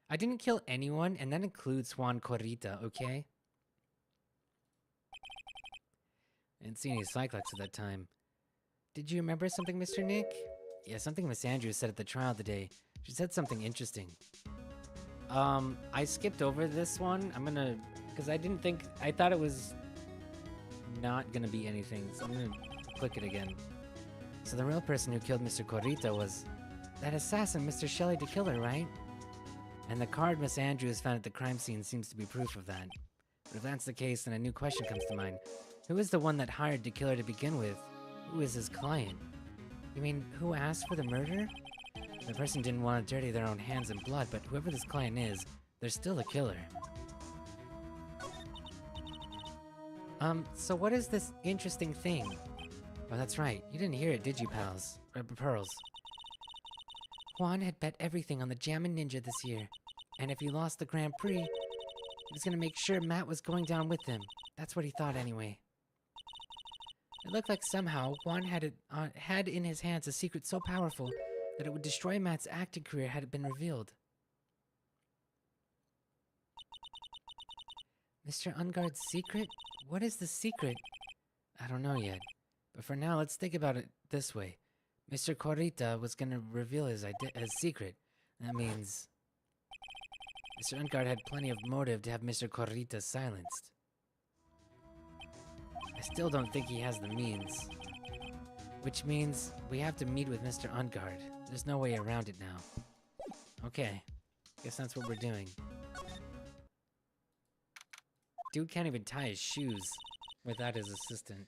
I didn't kill anyone, and that includes Juan Corrita, okay? I didn't see any Cyclops at that time. Did you remember something, Mr. Nick? Yeah, something Miss Andrews said at the trial today. She said something interesting. I skipped over this one. I'm gonna... Because I thought it was not gonna be anything, so I'm gonna click it again. So the real person who killed Mr. Corrita was that assassin, Mr. Shelley the Killer, right? And the card Miss Andrews found at the crime scene seems to be proof of that. But if that's the case, then a new question comes to mind. Who is the one that hired the killer to begin with? Who is his client? You mean, who asked for the murder? The person didn't want to dirty their own hands in blood, but whoever this client is, they're still the killer. So what is this interesting thing? Oh, that's right. You didn't hear it, did you, pals? Pearls. Juan had bet everything on the Jammin' Ninja this year. And if he lost the Grand Prix, he was gonna make sure Matt was going down with him. That's what he thought anyway. It looked like somehow Juan had in his hands a secret so powerful that it would destroy Matt's acting career had it been revealed. Mr. Ungard's secret? What is the secret? I don't know yet. But for now, let's think about it this way. Mr. Corrita was gonna reveal his secret. That means... Mr. Ungard had plenty of motive to have Mr. Corrita silenced. I still don't think he has the means. Which means we have to meet with Mr. Ungard. There's no way around it now. Okay. Guess that's what we're doing. Dude can't even tie his shoes without his assistant.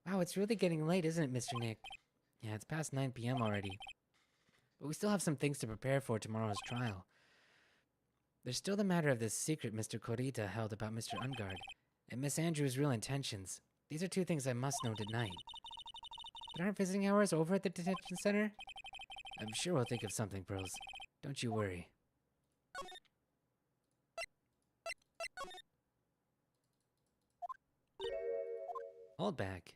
Wow, it's really getting late, isn't it, Mr. Nick? Yeah, it's past 9 p.m. already. But we still have some things to prepare for tomorrow's trial. There's still the matter of this secret Mr. Corrita held about Mr. Ungard, and Miss Andrews' real intentions. These are two things I must know tonight. But aren't visiting hours over at the detention center? I'm sure we'll think of something, Pearls. Don't you worry. Hold back.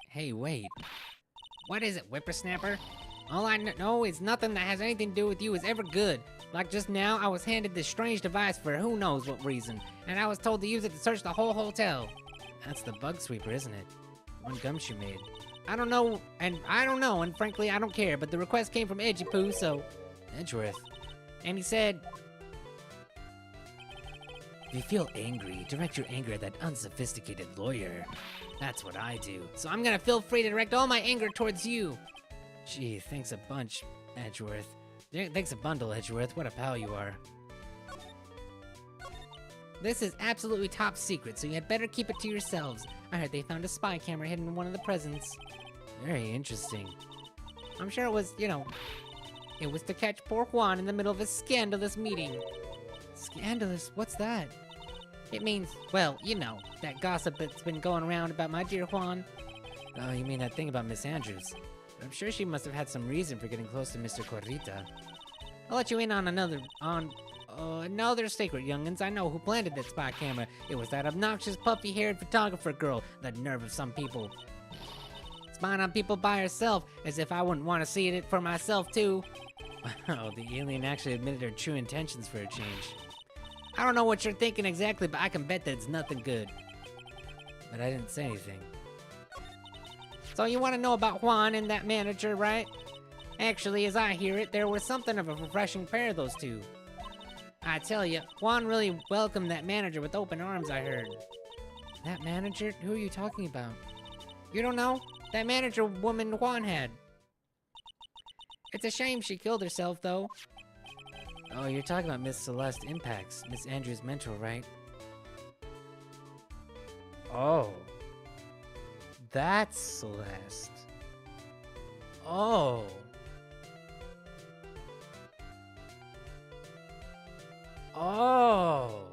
Hey, wait. What is it, whippersnapper? All I know is nothing that has anything to do with you is ever good. Like just now, I was handed this strange device for who knows what reason, and I was told to use it to search the whole hotel. That's the bug sweeper, isn't it? One gumshoe made. I don't know, and frankly, I don't care, but the request came from Edgy Poo, so... Edgeworth. And he said... If you feel angry, direct your anger at that unsophisticated lawyer. That's what I do. So I'm gonna feel free to direct all my anger towards you. Gee, thanks a bunch, Edgeworth. Thanks a bundle, Edgeworth. What a pal you are. This is absolutely top secret, so you had better keep it to yourselves. I heard they found a spy camera hidden in one of the presents. Very interesting. I'm sure it was, it was to catch poor Juan in the middle of a scandalous meeting. Scandalous? What's that? It means, well, that gossip that's been going around about my dear Juan. Oh, you mean that thing about Miss Andrews? I'm sure she must have had some reason for getting close to Mr. Corrita. I'll let you in on another secret, youngins. I know who planted that spy camera. It was that obnoxious, puffy-haired photographer girl. The nerve of some people. Spying on people by herself, as if I wouldn't want to see it for myself, too. Wow, the alien actually admitted her true intentions for a change. I don't know what you're thinking exactly, but I can bet that it's nothing good. But I didn't say anything. So you want to know about Juan and that manager, right? Actually, as I hear it, there was something of a refreshing pair of those two. I tell you, Juan really welcomed that manager with open arms, I heard. That manager? Who are you talking about? You don't know? That manager woman Juan had. It's a shame she killed herself, though. Oh, you're talking about Miss Celeste Impacts, Miss Andrews' mentor, right? Oh. That's Celeste. Oh. Oh.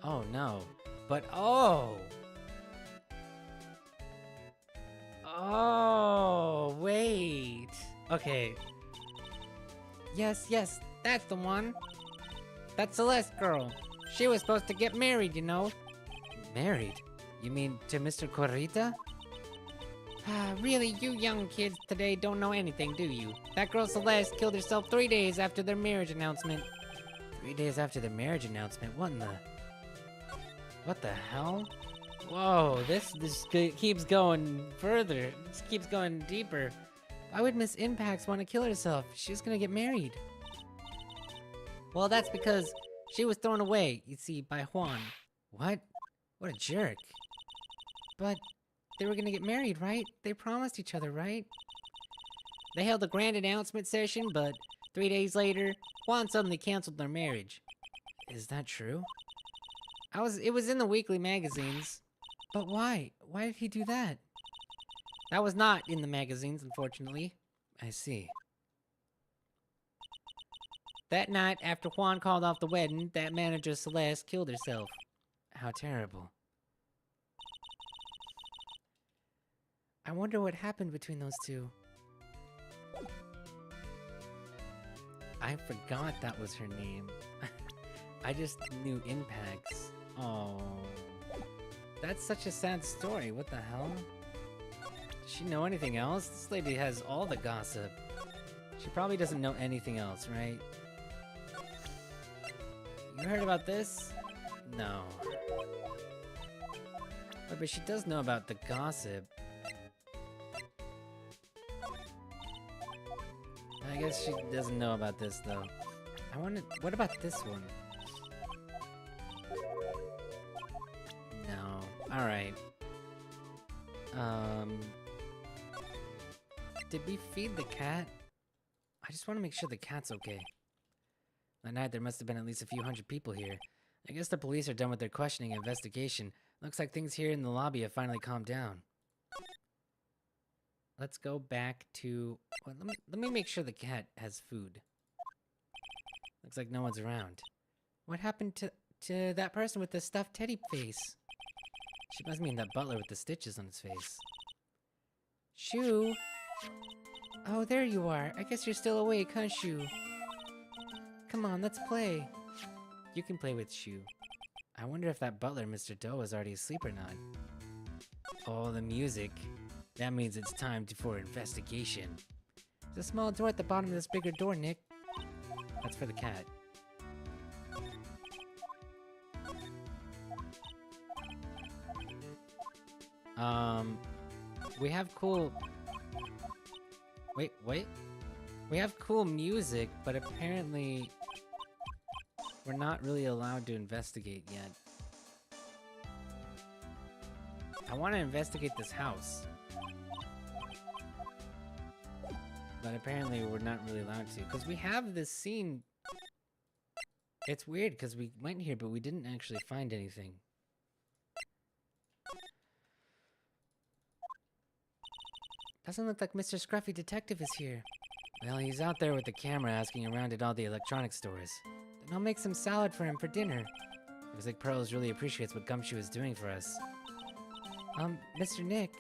Oh no. But oh. Oh, wait. Okay. Yes, that's the one. That Celeste girl. She was supposed to get married, you know. Married? You mean to Mr. Corrita? Really, you young kids today don't know anything, do you? That girl Celeste killed herself 3 days after their marriage announcement. 3 days after the marriage announcement? What in the... What the hell? Whoa, this keeps going further. This keeps going deeper. Why would Miss Impacts want to kill herself? She's gonna get married. Well, that's because she was thrown away, you see, by Juan. What? What a jerk. But they were gonna get married, right? They promised each other, right? They held a grand announcement session, but 3 days later, Juan suddenly canceled their marriage. Is that true? It was in the weekly magazines. But why? Why did he do that? That was not in the magazines, unfortunately. I see. That night, after Juan called off the wedding, that manager Celeste killed herself. How terrible. I wonder what happened between those two. I forgot that was her name. I just knew Impacts. Oh. That's such a sad story. What the hell? Does she know anything else? This lady has all the gossip. She probably doesn't know anything else, right? You heard about this? No. But she does know about the gossip. I guess she doesn't know about this, though. What about this one? No. Alright. Did we feed the cat? I just want to make sure the cat's okay. That night, there must have been at least a few hundred people here. I guess the police are done with their questioning and investigation. Looks like things here in the lobby have finally calmed down. Let's go back to... Well, let me make sure the cat has food. Looks like no one's around. What happened to that person with the stuffed teddy face? She must mean that butler with the stitches on his face. Shu! Oh, there you are. I guess you're still awake, huh, Shu? Come on, let's play. You can play with Shu. I wonder if that butler, Mr. Doe, is already asleep or not. Oh, the music. That means it's time for investigation. There's a small door at the bottom of this bigger door, Nick. That's for the cat. We have cool... Wait. We have cool music, but apparently... we're not really allowed to investigate yet. I want to investigate this house. But apparently we're not really allowed to, because we have this scene. It's weird, because we went here, but we didn't actually find anything. Doesn't look like Mr. Scruffy Detective is here. Well, he's out there with the camera asking around at all the electronic stores. Then I'll make some salad for him for dinner. Looks like Pearls really appreciates what Gumshoe is doing for us. Mr. Nick?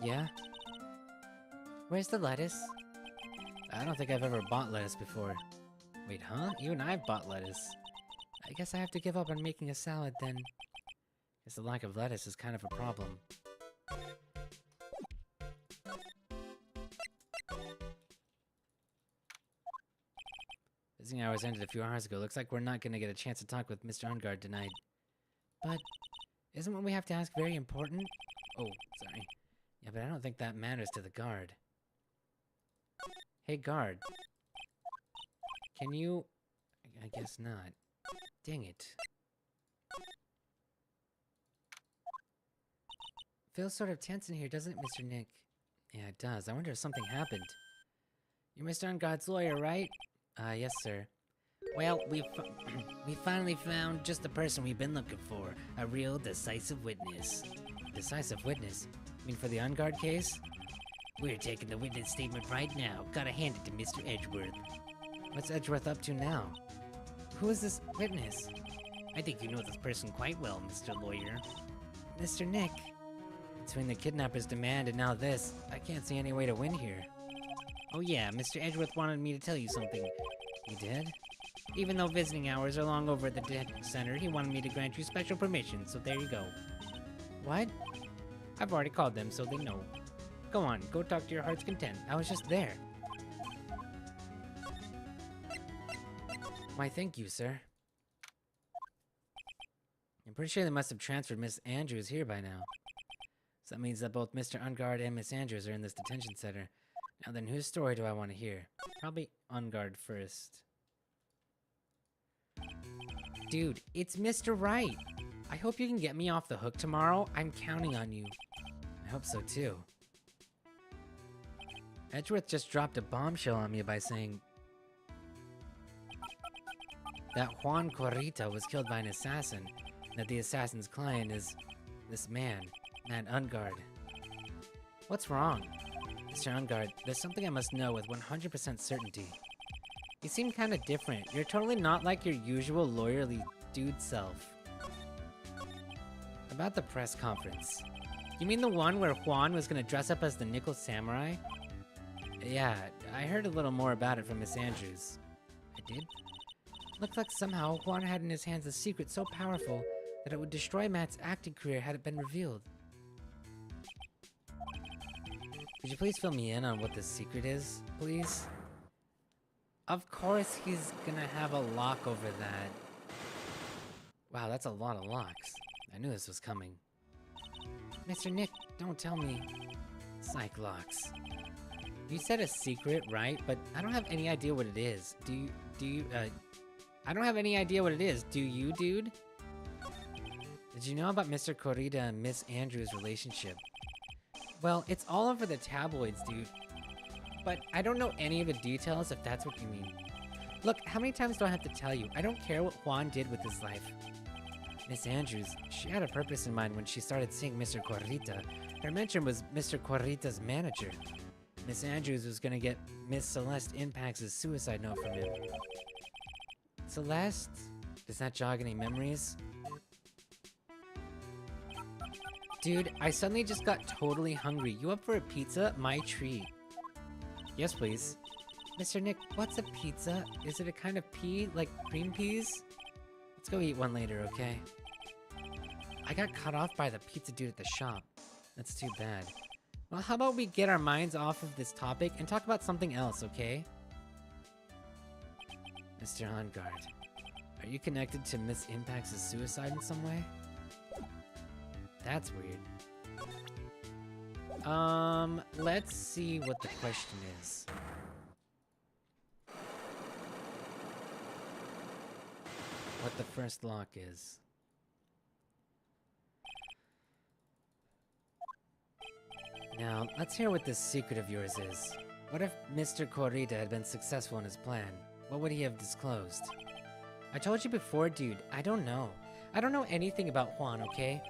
Yeah? Where's the lettuce? I don't think I've ever bought lettuce before. Wait, huh? Even I've bought lettuce. I guess I have to give up on making a salad then. Guess the lack of lettuce is kind of a problem. Visiting hours ended a few hours ago. Looks like we're not gonna get a chance to talk with Mr. Ungard tonight. But, isn't what we have to ask very important? Oh, sorry. Yeah, but I don't think that matters to the guard. Hey, guard. Can you... I guess not. Dang it. Feels sort of tense in here, doesn't it, Mr. Nick? Yeah, it does. I wonder if something happened. You're Mr. Ungod's lawyer, right? Yes, sir. Well, we finally found just the person we've been looking for. A real decisive witness. Decisive witness? You mean for the Unguard case? We're taking the witness statement right now. Gotta hand it to Mr. Edgeworth. What's Edgeworth up to now? Who is this witness? I think you know this person quite well, Mr. Lawyer. Mr. Nick. Between the kidnapper's demand and now this, I can't see any way to win here. Oh yeah, Mr. Edgeworth wanted me to tell you something. He did? Even though visiting hours are long over at the detention center, he wanted me to grant you special permission, so there you go. What? I've already called them, so they know. Go on, go talk to your heart's content. I was just there. Why, thank you, sir. I'm pretty sure they must have transferred Miss Andrews here by now. So that means that both Mr. Unguard and Miss Andrews are in this detention center. Now then, whose story do I want to hear? Probably Unguard first. Dude, it's Mr. Wright. I hope you can get me off the hook tomorrow. I'm counting on you. I hope so too. Edgeworth just dropped a bombshell on me by saying that Juan Corrita was killed by an assassin, and that the assassin's client is this man, Matt Unguard. What's wrong? Mr. Unguard, there's something I must know with 100% certainty. You seem kind of different. You're totally not like your usual lawyerly dude self. About the press conference. You mean the one where Juan was gonna dress up as the Nickel Samurai? Yeah, I heard a little more about it from Miss Andrews. I did? Looked like somehow Juan had in his hands a secret so powerful that it would destroy Matt's acting career had it been revealed. Could you please fill me in on what this secret is, please? Of course he's gonna have a lock over that. Wow, that's a lot of locks. I knew this was coming. Mr. Nick, don't tell me. Psych locks. You said a secret, right? But I don't have any idea what it is. I don't have any idea what it is. Do you, dude? Did you know about Mr. Corrida and Miss Andrews' relationship? Well, it's all over the tabloids, dude. But I don't know any of the details, if that's what you mean. Look, how many times do I have to tell you? I don't care what Juan did with his life. Miss Andrews, she had a purpose in mind when she started seeing Mr. Corrita. Her mentor was Mr. Corrita's manager. Miss Andrews was gonna get Miss Celeste Impacts' suicide note from him. Celeste? Does that jog any memories? Dude, I suddenly just got totally hungry. You up for a pizza? My treat. Yes, please. Mr. Nick, what's a pizza? Is it a kind of pea, like cream peas? Let's go eat one later, okay? I got cut off by the pizza dude at the shop. That's too bad. Well, how about we get our minds off of this topic and talk about something else, okay? Mr. Unguard, are you connected to Miss Impacts' suicide in some way? That's weird. Let's see what the question is. What the first lock is. Now, let's hear what this secret of yours is. What if Mr. Corrida had been successful in his plan? What would he have disclosed? I told you before, dude, I don't know. I don't know anything about Juan, okay?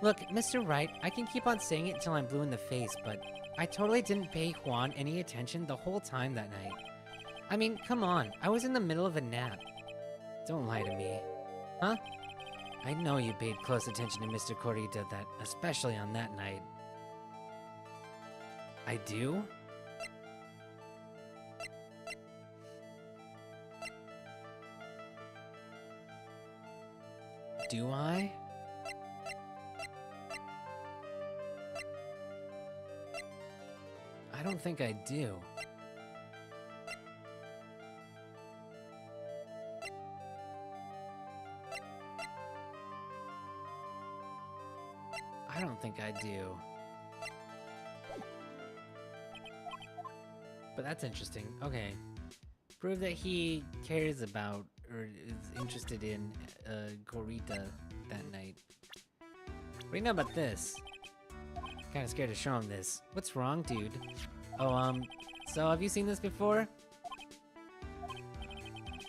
Look, Mr. Wright, I can keep on saying it until I'm blue in the face, but I totally didn't pay Juan any attention the whole time that night. I mean, come on, I was in the middle of a nap. Don't lie to me. Huh? I know you paid close attention to Mr. Corrida especially on that night. I do? Do I? I don't think I do. I don't think I do. But that's interesting. Okay. Prove that he cares about or is interested in Corrita that night. What do you know about this? Kinda scared to show him this. What's wrong, dude? Oh, so have you seen this before?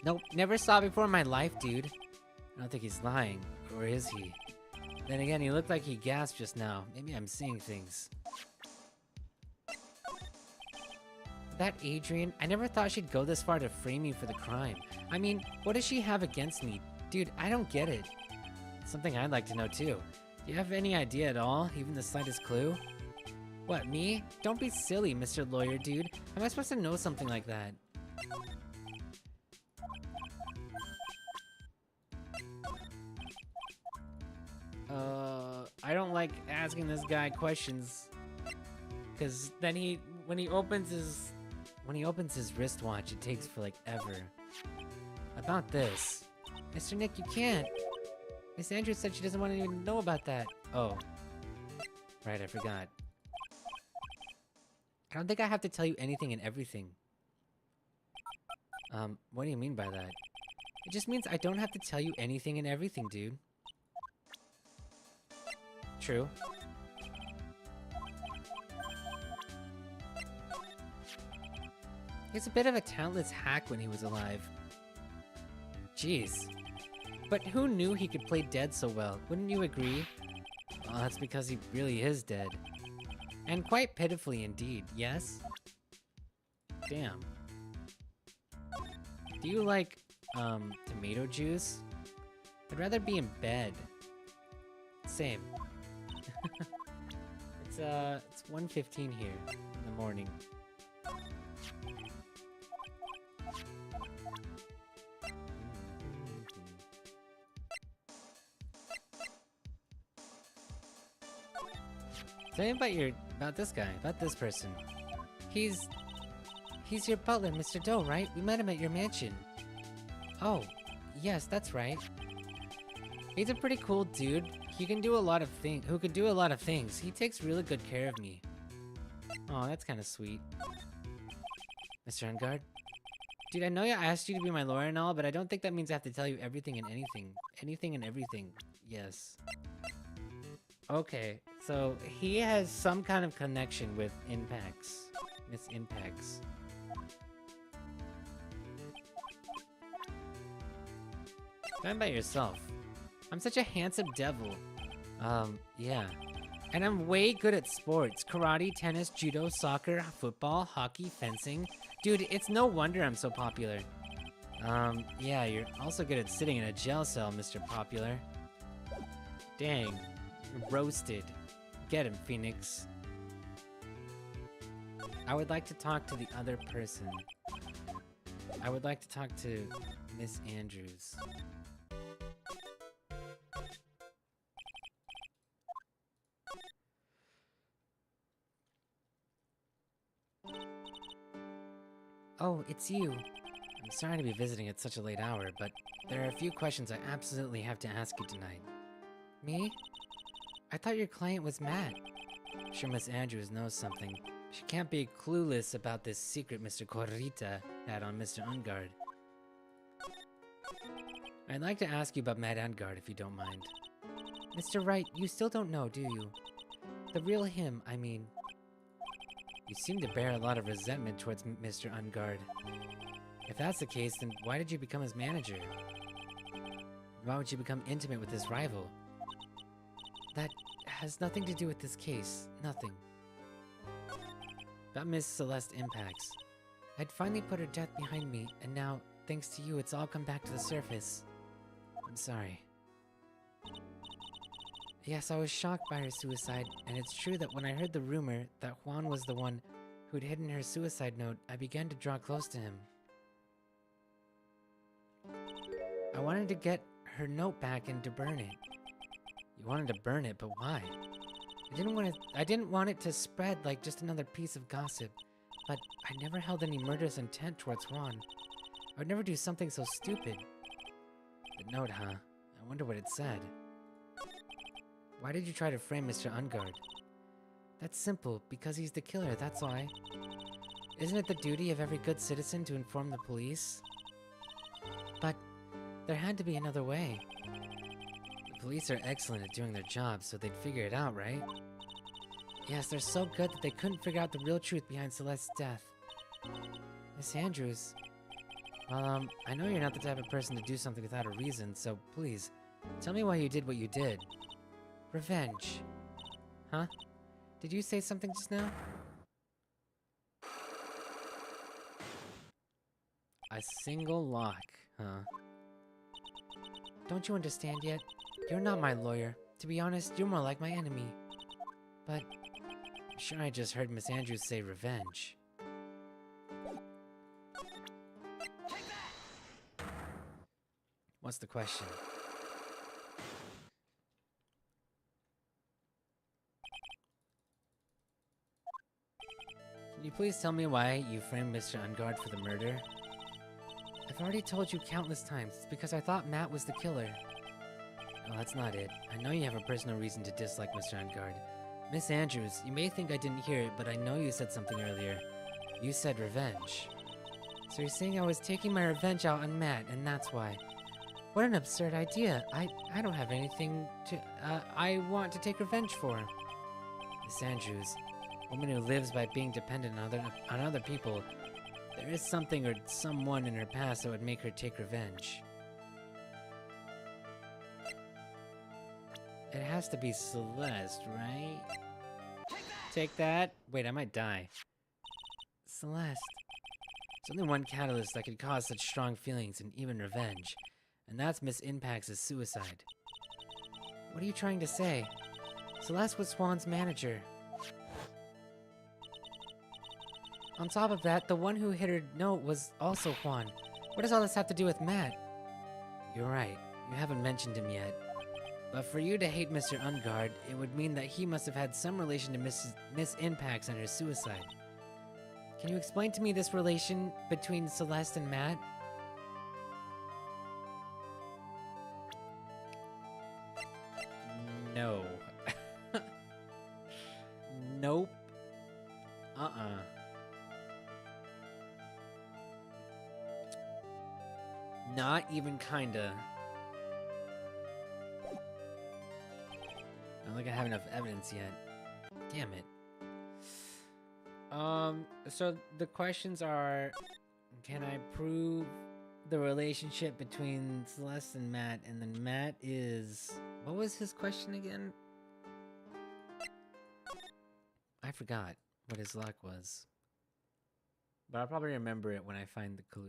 Nope, never saw it before in my life, dude. I don't think he's lying. Or is he? Then again, he looked like he gasped just now. Maybe I'm seeing things. That Adrian, I never thought she'd go this far to frame me for the crime. I mean, what does she have against me? Dude, I don't get it. Something I'd like to know too. Do you have any idea at all? Even the slightest clue? What, me? Don't be silly, Mr. Lawyer, dude. How am I supposed to know something like that? I don't like asking this guy questions. Cause then when he opens his wristwatch, it takes for like ever. About this. Mr. Nick, you can't. Miss Andrews said she doesn't want to even know about that. Oh. Right, I forgot. I don't think I have to tell you anything and everything. What do you mean by that? It just means I don't have to tell you anything and everything, dude. True. He was a bit of a talentless hack when he was alive. Jeez. But who knew he could play dead so well? Wouldn't you agree? Well, that's because he really is dead. And quite pitifully indeed, yes? Damn. Do you like, tomato juice? I'd rather be in bed. Same. It's 1:15 here in the morning. Tell me about this guy, about this person. He's your butler, Mr. Doe, right? We met him at your mansion. Oh, yes, that's right. He's a pretty cool dude. Who can do a lot of things. He takes really good care of me. Oh, that's kind of sweet. Mr. Ungard? Dude, I know I asked you to be my lawyer and all, but I don't think that means I have to tell you everything and anything. Anything and everything. Yes. Okay, so he has some kind of connection with Impacts. Miss Impacts. Tell me about yourself. I'm such a handsome devil. Yeah. And I'm way good at sports. Karate, tennis, judo, soccer, football, hockey, fencing. Dude, it's no wonder I'm so popular. Yeah, you're also good at sitting in a jail cell, Mr. Popular. Dang. You're roasted. Get him, Phoenix. I would like to talk to the other person. I would like to talk to Miss Andrews. Oh, it's you. I'm sorry to be visiting at such a late hour, but there are a few questions I absolutely have to ask you tonight. Me? I thought your client was Matt. I'm sure Miss Andrews knows something. She can't be clueless about this secret Mr. Corrita had on Mr. Ungard. I'd like to ask you about Matt Ungard, if you don't mind. Mr. Wright, you still don't know, do you? The real him, I mean. You seem to bear a lot of resentment towards Mr. Ungard. If that's the case, then why did you become his manager? Why would you become intimate with his rival? That has nothing to do with this case. Nothing. About Miss Celeste Impacts. I'd finally put her death behind me, and now, thanks to you, it's all come back to the surface. I'm sorry. Yes, I was shocked by her suicide, and it's true that when I heard the rumor that Juan was the one who'd hidden her suicide note, I began to draw close to him. I wanted to get her note back and to burn it. You wanted to burn it, but why? I didn't want it to spread like just another piece of gossip, but I never held any murderous intent towards Juan. I would never do something so stupid. The note, huh? I wonder what it said. Why did you try to frame Mr. Ungard? That's simple, because he's the killer, that's why. Isn't it the duty of every good citizen to inform the police? But there had to be another way. The police are excellent at doing their job, so they'd figure it out, right? Yes, they're so good that they couldn't figure out the real truth behind Celeste's death. Miss Andrews. Well, I know you're not the type of person to do something without a reason, so please, tell me why you did what you did. Revenge. Huh? Did you say something just now? A single lock, huh? Don't you understand yet? You're not my lawyer. To be honest, you're more like my enemy. But I'm sure I just heard Miss Andrews say revenge. What's the question? Can you please tell me why you framed Mr. Ungard for the murder? I've already told you countless times. It's because I thought Matt was the killer. No, that's not it. I know you have a personal reason to dislike Mr. Ungard. Miss Andrews, you may think I didn't hear it, but I know you said something earlier. You said revenge. So you're saying I was taking my revenge out on Matt, and that's why. What an absurd idea. I don't have anything to, I want to take revenge for. Miss Andrews, a woman who lives by being dependent on other people, there is something or someone in her past that would make her take revenge. It has to be Celeste, right? Take that? Wait, I might die. Celeste. There's only one catalyst that could cause such strong feelings and even revenge, and that's Miss Impax's suicide. What are you trying to say? Celeste was Swan's manager. On top of that, the one who hit her note was also Juan. What does all this have to do with Matt? You're right, you haven't mentioned him yet. But for you to hate Mr. Ungard, it would mean that he must have had some relation to Miss Impax and her suicide. Can you explain to me this relation between Celeste and Matt? No. Nope. Not even kinda. I don't think I have enough evidence yet. Damn it. So the questions are, can I prove the relationship between Celeste and Matt? And then Matt is... What was his question again? I forgot what his luck was. But I'll probably remember it when I find the clue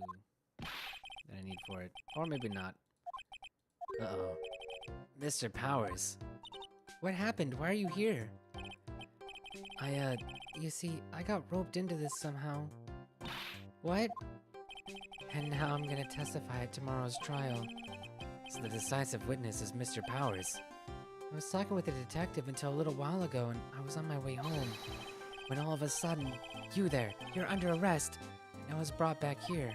that I need for it. Or maybe not. Uh-oh. Mr. Powers. What happened? Why are you here? You see, I got roped into this somehow. What? And now I'm gonna testify at tomorrow's trial. So the decisive witness is Mr. Powers. I was talking with a detective until a little while ago, and I was on my way home. When all of a sudden, you there, you're under arrest, and I was brought back here.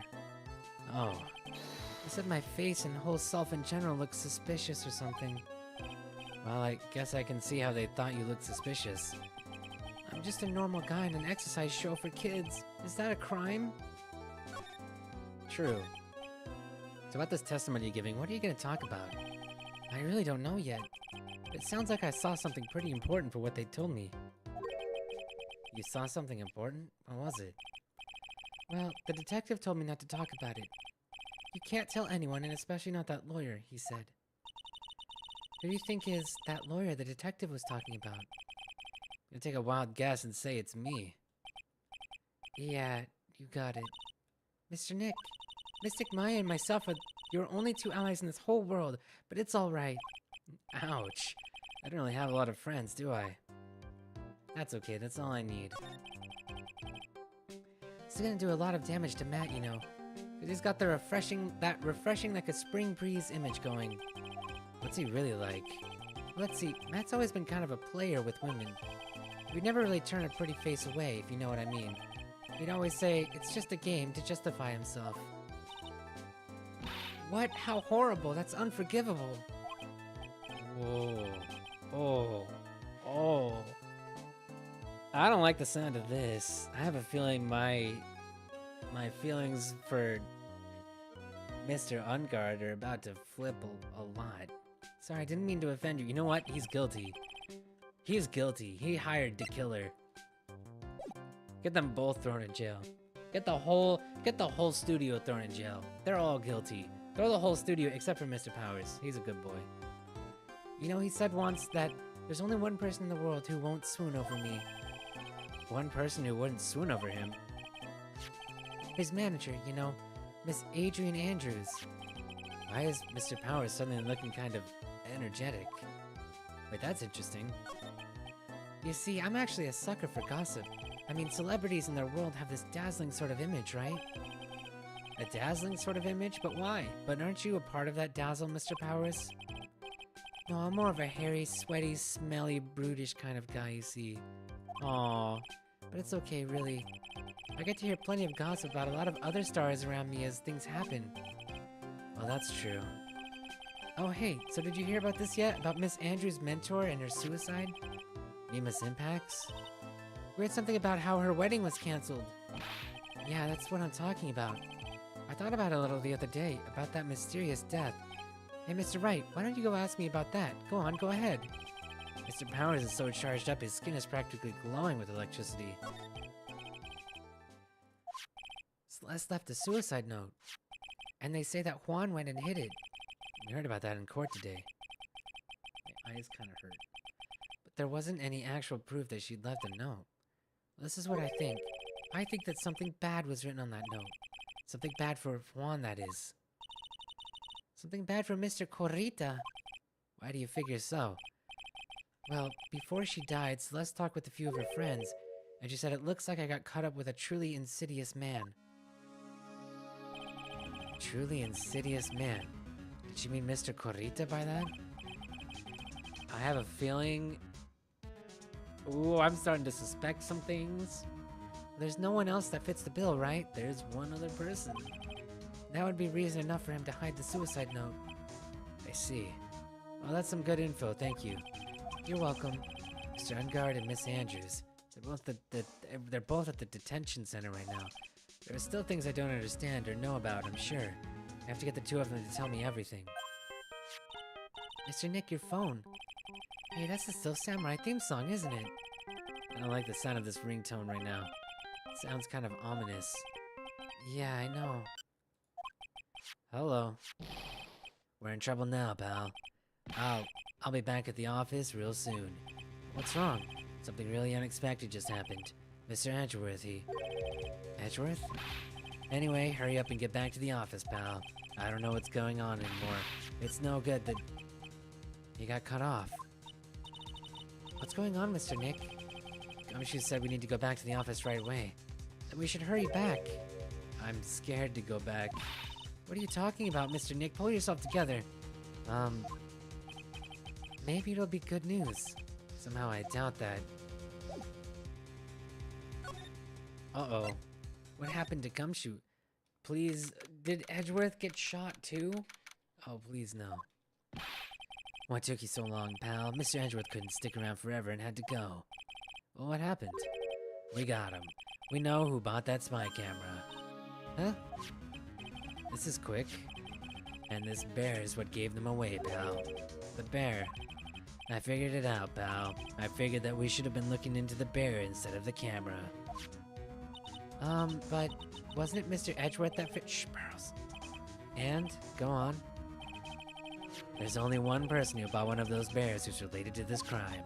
Oh. He said my face and whole self in general looked suspicious or something. Well, I guess I can see how they thought you looked suspicious. I'm just a normal guy in an exercise show for kids. Is that a crime? True. So about this testimony you're giving, what are you going to talk about? I really don't know yet. It sounds like I saw something pretty important for what they told me. You saw something important? What was it? Well, the detective told me not to talk about it. You can't tell anyone, and especially not that lawyer, he said. Who do you think is that lawyer the detective was talking about? I'm gonna take a wild guess and say it's me. Yeah, you got it. Mr. Nick, Mystic Maya and myself are your only two allies in this whole world, but it's alright. Ouch. I don't really have a lot of friends, do I? That's okay, that's all I need. It's gonna do a lot of damage to Matt, you know. Cause he's got the refreshing like a spring breeze image going. What's he really like? Let's see, Matt's always been kind of a player with women. We'd never really turn a pretty face away, if you know what I mean. He'd always say, it's just a game to justify himself. What? How horrible, that's unforgivable. Whoa. Oh. Oh. I don't like the sound of this. I have a feeling my feelings for Mr. Ungard are about to flip a lot. Sorry, I didn't mean to offend you. You know what? He's guilty. He's guilty. He hired the killer. Get them both thrown in jail. Get the whole studio thrown in jail. They're all guilty. Throw the whole studio except for Mr. Powers. He's a good boy. You know, he said once that there's only one person in the world who won't swoon over me. One person who wouldn't swoon over him. His manager, you know, Miss Adrian Andrews. Why is Mr. Powers suddenly looking kind of energetic? Wait, that's interesting. You see, I'm actually a sucker for gossip. I mean, celebrities in their world have this dazzling sort of image, right? A dazzling sort of image? But why? But aren't you a part of that dazzle, Mr. Powers? No, I'm more of a hairy, sweaty, smelly, brutish kind of guy, you see. Aww. But it's okay, really. I get to hear plenty of gossip about a lot of other stars around me as things happen. Well, that's true. Oh, hey, so did you hear about this yet? About Miss Andrews' mentor and her suicide? Me, Miss Impacts? We heard something about how her wedding was canceled. Yeah, that's what I'm talking about. I thought about it a little the other day, about that mysterious death. Hey, Mr. Wright, why don't you go ask me about that? Go on, go ahead. Mr. Powers is so charged up, his skin is practically glowing with electricity. Celeste left a suicide note. And they say that Juan went and hid it. We heard about that in court today. My eyes kind of hurt. But there wasn't any actual proof that she'd left a note. This is what I think. I think that something bad was written on that note. Something bad for Juan, that is. Something bad for Mr. Corrita. Why do you figure so? Well, before she died, Celeste talked with a few of her friends, and she said it looks like I got caught up with a truly insidious man. Truly insidious man? Did she mean Mr. Corrita by that? I have a feeling... Ooh, I'm starting to suspect some things. There's no one else that fits the bill, right? There's one other person. That would be reason enough for him to hide the suicide note. I see. Well, that's some good info, thank you. You're welcome. Mr. Ungard and Miss Andrews. They're both at the detention center right now. There are still things I don't understand or know about, I'm sure. I have to get the two of them to tell me everything. Mr. Nick, your phone. Hey, that's the Still Samurai theme song, isn't it? I don't like the sound of this ringtone right now. It sounds kind of ominous. Yeah, I know. Hello. We're in trouble now, pal. I'll be back at the office real soon. What's wrong? Something really unexpected just happened. Mr. Edgeworth, Edgeworth? Anyway, hurry up and get back to the office, pal. I don't know what's going on anymore. It's no good that... You got cut off. What's going on, Mr. Nick? Gumshoe said we need to go back to the office right away. That we should hurry back. I'm scared to go back. What are you talking about, Mr. Nick? Pull yourself together. Maybe it'll be good news. Somehow I doubt that. Uh-oh. What happened to Gumshoe? Please, did Edgeworth get shot too? Oh, please no. What took you so long, pal? Mr. Edgeworth couldn't stick around forever and had to go. Well, what happened? We got him. We know who bought that spy camera. Huh? This is quick. And this bear is what gave them away, pal. The bear. I figured it out, pal. I figured that we should have been looking into the bear instead of the camera. But wasn't it Mr. Edgeworth that Shh, Burrows. And? Go on. There's only one person who bought one of those bears who's related to this crime.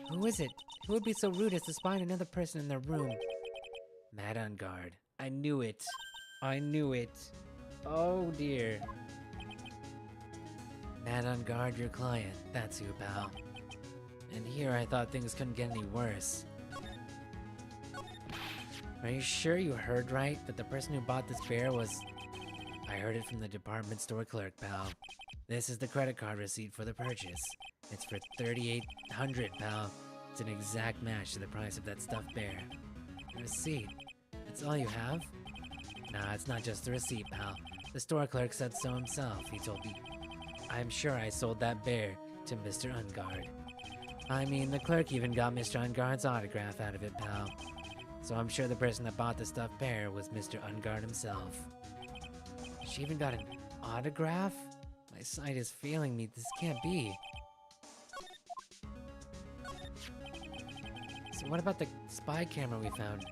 Who is it? Who would be so rude as to spy on another person in their room? Mad on guard. I knew it. I knew it. Oh dear. Mad on guard, your client. That's who, pal. And here I thought things couldn't get any worse. Are you sure you heard right? That the person who bought this bear was... I heard it from the department store clerk, pal. This is the credit card receipt for the purchase. It's for $3,800, pal. It's an exact match to the price of that stuffed bear. The receipt. That's all you have? Nah, it's not just the receipt, pal. The store clerk said so himself. He told me... I'm sure I sold that bear to Mr. Ungard. I mean, the clerk even got Mr. Ungard's autograph out of it, pal. So I'm sure the person that bought the stuffed bear was Mr. Ungard himself. She even got an autograph? My sight is failing me. This can't be. So what about the spy camera we found?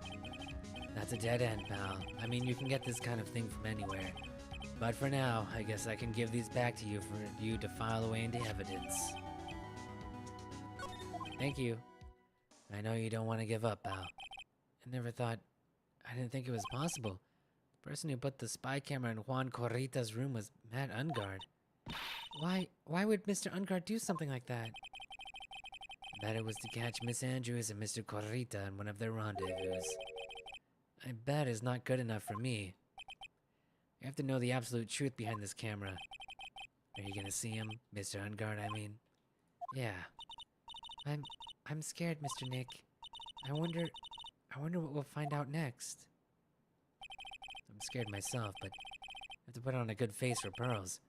That's a dead end, pal. I mean, you can get this kind of thing from anywhere. But for now, I guess I can give these back to you for you to file away into evidence. Thank you. I know you don't want to give up, pal. I never thought... I didn't think it was possible. The person who put the spy camera in Juan Corrita's room was Matt Ungard. Why would Mr. Ungard do something like that? I bet it was to catch Miss Andrews and Mr. Corrita in one of their rendezvous. I bet it's not good enough for me. You have to know the absolute truth behind this camera. Are you gonna see him, Mr. Ungard, I mean? Yeah. I'm scared, Mr. Nick. I wonder what we'll find out next. I'm scared myself, but I have to put on a good face for pearls.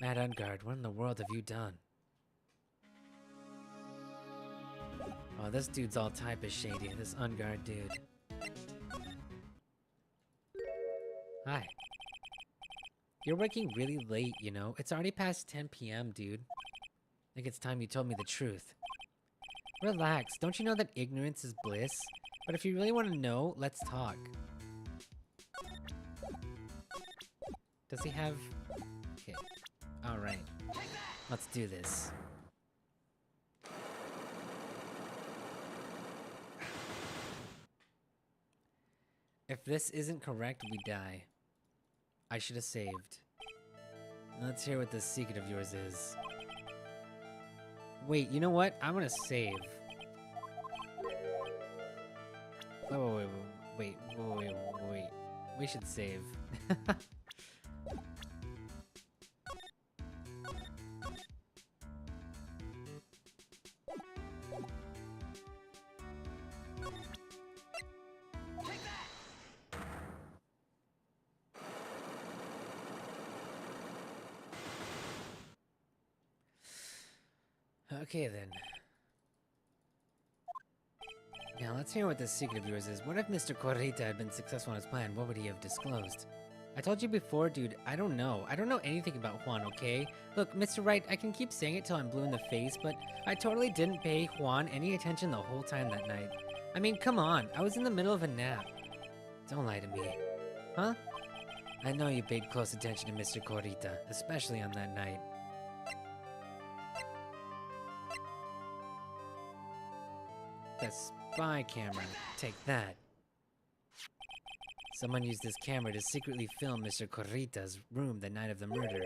Matt Ungard, what in the world have you done? Oh, this dude's all type of shady, this Ungard dude. Hi. You're working really late, you know? It's already past 10 p.m., dude. I think it's time you told me the truth. Relax, don't you know that ignorance is bliss? But if you really want to know, let's talk. Does he have... Okay. Alright. Let's do this. If this isn't correct, we die. I should have saved. Let's hear what this secret of yours is. Wait, you know what? I'm gonna save. Wait. We should save. Okay then. Now let's hear what this secret of yours is. What if Mr. Corrita had been successful in his plan? What would he have disclosed? I told you before, dude, I don't know. I don't know anything about Juan, okay? Look, Mr. Wright, I can keep saying it till I'm blue in the face, but I totally didn't pay Juan any attention the whole time that night. I mean, come on, I was in the middle of a nap. Don't lie to me. Huh? I know you paid close attention to Mr. Corrita, especially on that night. The spy camera. Take that. Someone used this camera to secretly film Mr. Corrita's room the night of the murder.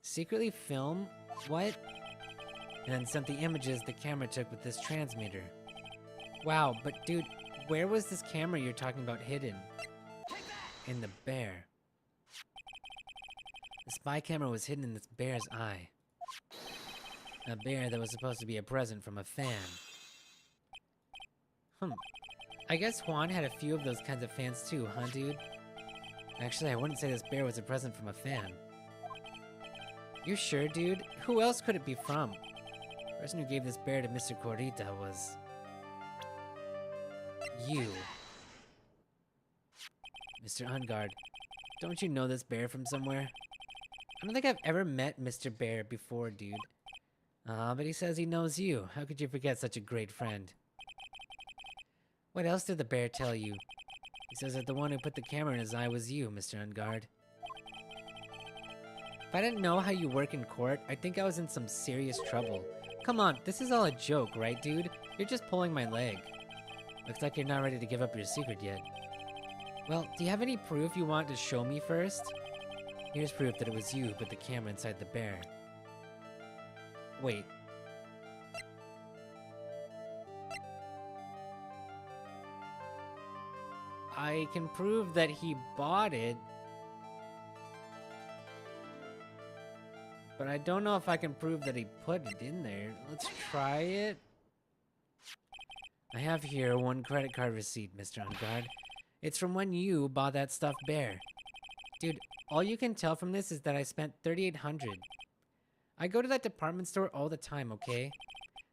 Secretly film? What? And then sent the images the camera took with this transmitter. Wow, but dude, where was this camera you're talking about hidden? In the bear. The spy camera was hidden in this bear's eye. A bear that was supposed to be a present from a fan. I guess Juan had a few of those kinds of fans too, huh, dude? Actually, I wouldn't say this bear was a present from a fan. You sure, dude? Who else could it be from? The person who gave this bear to Mr. Corrita was... you. Mr. Ungard, don't you know this bear from somewhere? I don't think I've ever met Mr. Bear before, dude. But he says he knows you. How could you forget such a great friend? What else did the bear tell you? He says that the one who put the camera in his eye was you, Mr. Ungard. If I didn't know how you work in court, I think I was in some serious trouble. Come on, this is all a joke, right, dude? You're just pulling my leg. Looks like you're not ready to give up your secret yet. Well, do you have any proof you want to show me first? Here's proof that it was you who put the camera inside the bear. Wait. I can prove that he bought it. But I don't know if I can prove that he put it in there. Let's try it. I have here one credit card receipt, Mr. Ungard. It's from when you bought that stuffed bear. Dude, all you can tell from this is that I spent $3,800. I go to that department store all the time, okay?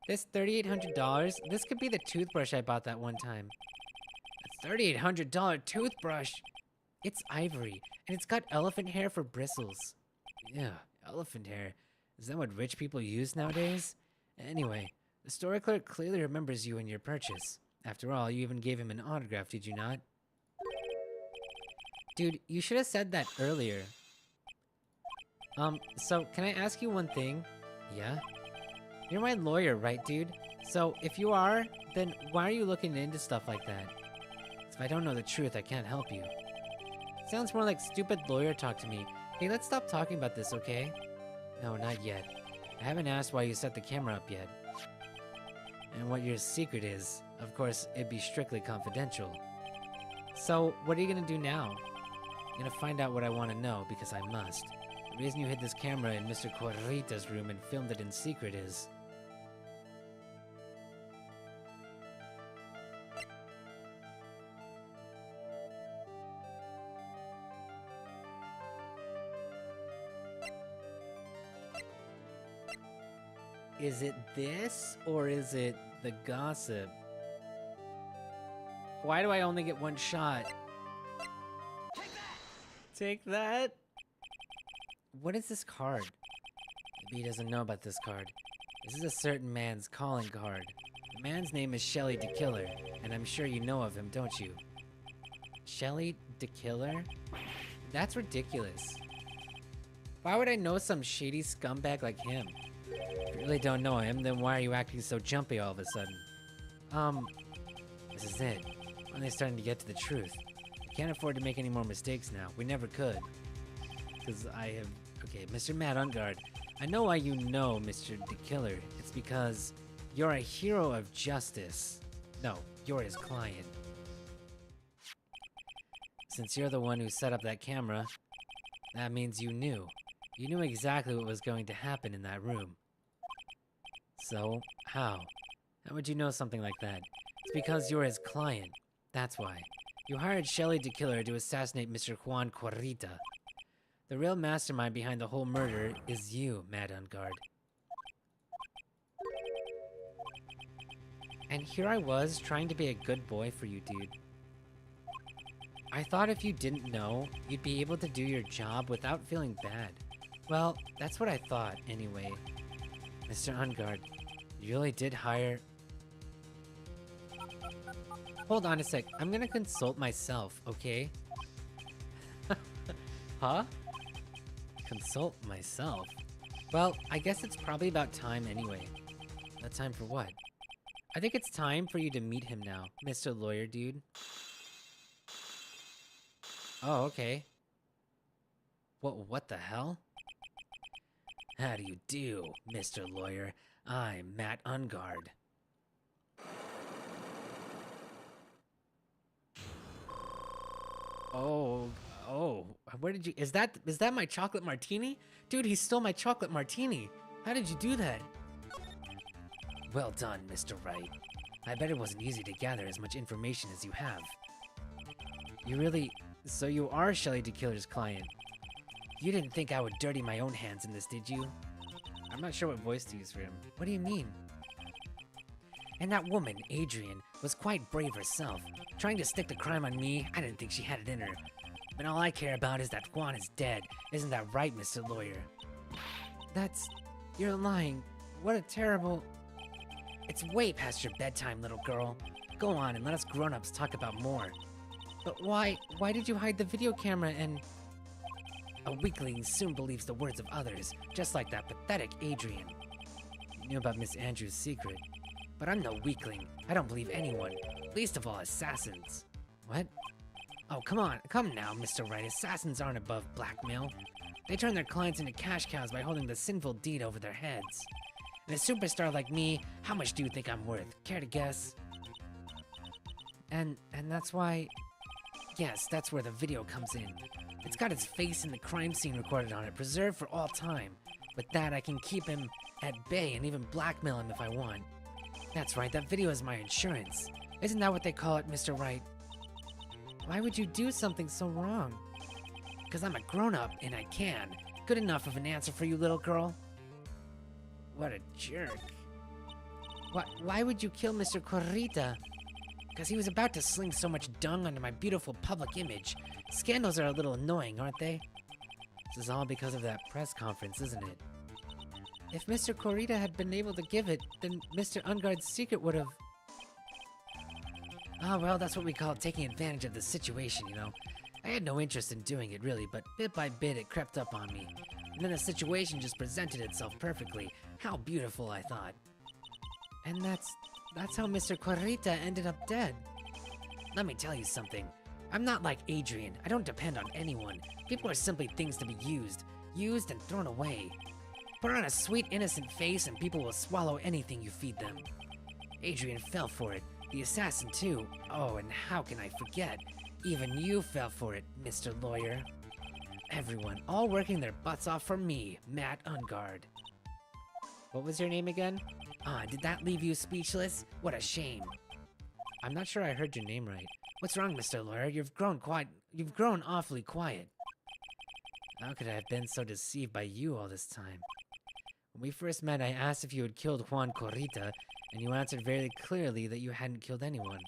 This $3,800, this could be the toothbrush I bought that one time. A $3,800 toothbrush! It's ivory, and it's got elephant hair for bristles. Yeah, elephant hair. Is that what rich people use nowadays? Anyway, The store clerk clearly remembers you and your purchase. After all, you even gave him an autograph, did you not? Dude, you should have said that earlier. So can I ask you one thing? Yeah? You're my lawyer, right, dude? So if you are, then why are you looking into stuff like that? 'Cause if I don't know the truth, I can't help you. Sounds more like stupid lawyer talk to me. Hey, let's stop talking about this, okay? No, not yet. I haven't asked why you set the camera up yet. And what your secret is. Of course, it'd be strictly confidential. So, what are you gonna do now? I'm gonna find out what I want to know, because I must. The reason you hid this camera in Mr. Corrita's room and filmed it in secret is... Is it this, or is it the gossip? Why do I only get one shot? Take that? What is this card? Maybe he doesn't know about this card. This is a certain man's calling card. The man's name is Shelly the Killer, and I'm sure you know of him, don't you? Shelly the Killer? That's ridiculous. Why would I know some shady scumbag like him? If you really don't know him, then why are you acting so jumpy all of a sudden? This is it. Finally starting to get to the truth. We can't afford to make any more mistakes now. We never could. Because I have... Okay, Mr. Matt Ungard. I know why you know Mr. the Killer. It's because you're a hero of justice. No, you're his client. Since you're the one who set up that camera, that means you knew. You knew exactly what was going to happen in that room. So, how? How would you know something like that? It's because you're his client. That's why. You hired Shelly the Killer to assassinate Mr. Juan Corrita. The real mastermind behind the whole murder is you, Mad Ungard. And here I was, trying to be a good boy for you, dude. I thought if you didn't know, you'd be able to do your job without feeling bad. Well, that's what I thought, anyway. Mr. Ungard, you really did hire... Hold on a sec, I'm gonna consult myself, okay? Huh? Consult myself? Well, I guess it's probably about time anyway. About time for what? I think it's time for you to meet him now, Mr. Lawyer Dude. Oh, okay. What the hell? How do you do, Mr. Lawyer? I'm Matt Ungard. Oh, where did you... Is that my chocolate martini? Dude, he stole my chocolate martini. How did you do that? Well done, Mr. Wright. I bet it wasn't easy to gather as much information as you have. You really... So you are Shelly the Killer's client. You didn't think I would dirty my own hands in this, did you? I'm not sure what voice to use for him. What do you mean? And that woman, Adrian, was quite brave herself. Trying to stick the crime on me, I didn't think she had it in her. But all I care about is that Juan is dead. Isn't that right, Mr. Lawyer? That's... You're lying. What a terrible... It's way past your bedtime, little girl. Go on and let us grown-ups talk about more. But why did you hide the video camera and... A weakling soon believes the words of others, just like that pathetic Adrian. You knew about Miss Andrews' secret. But I'm no weakling. I don't believe anyone, least of all assassins. What? Oh, come on, come now, Mr. Wright. Assassins aren't above blackmail. They turn their clients into cash cows by holding the sinful deed over their heads. And a superstar like me, how much do you think I'm worth? Care to guess? And that's why... Yes, that's where the video comes in. It's got his face and the crime scene recorded on it, preserved for all time. With that, I can keep him at bay and even blackmail him if I want. That's right, that video is my insurance. Isn't that what they call it, Mr. Wright? Why would you do something so wrong? Because I'm a grown-up and I can. Good enough of an answer for you, little girl. What a jerk. Why would you kill Mr. Corrita? Because he was about to sling so much dung onto my beautiful public image. Scandals are a little annoying, aren't they? This is all because of that press conference, isn't it? If Mr. Korita had been able to give it, then Mr. Unguard's secret would have... Ah, well, that's what we call taking advantage of the situation, you know. I had no interest in doing it, really, but bit by bit it crept up on me. And then the situation just presented itself perfectly. How beautiful, I thought. And that's how Mr. Korita ended up dead. Let me tell you something. I'm not like Adrian. I don't depend on anyone. People are simply things to be used and thrown away. Put on a sweet, innocent face and people will swallow anything you feed them. Adrian fell for it. The assassin too. Oh, and how can I forget? Even you fell for it, Mr. Lawyer. Everyone, all working their butts off for me, Matt Ungard. What was your name again? Ah, did that leave you speechless? What a shame. I'm not sure I heard your name right. What's wrong, Mr. Lawyer? You've grown awfully quiet. How could I have been so deceived by you all this time? When we first met, I asked if you had killed Juan Corrita, and you answered very clearly that you hadn't killed anyone.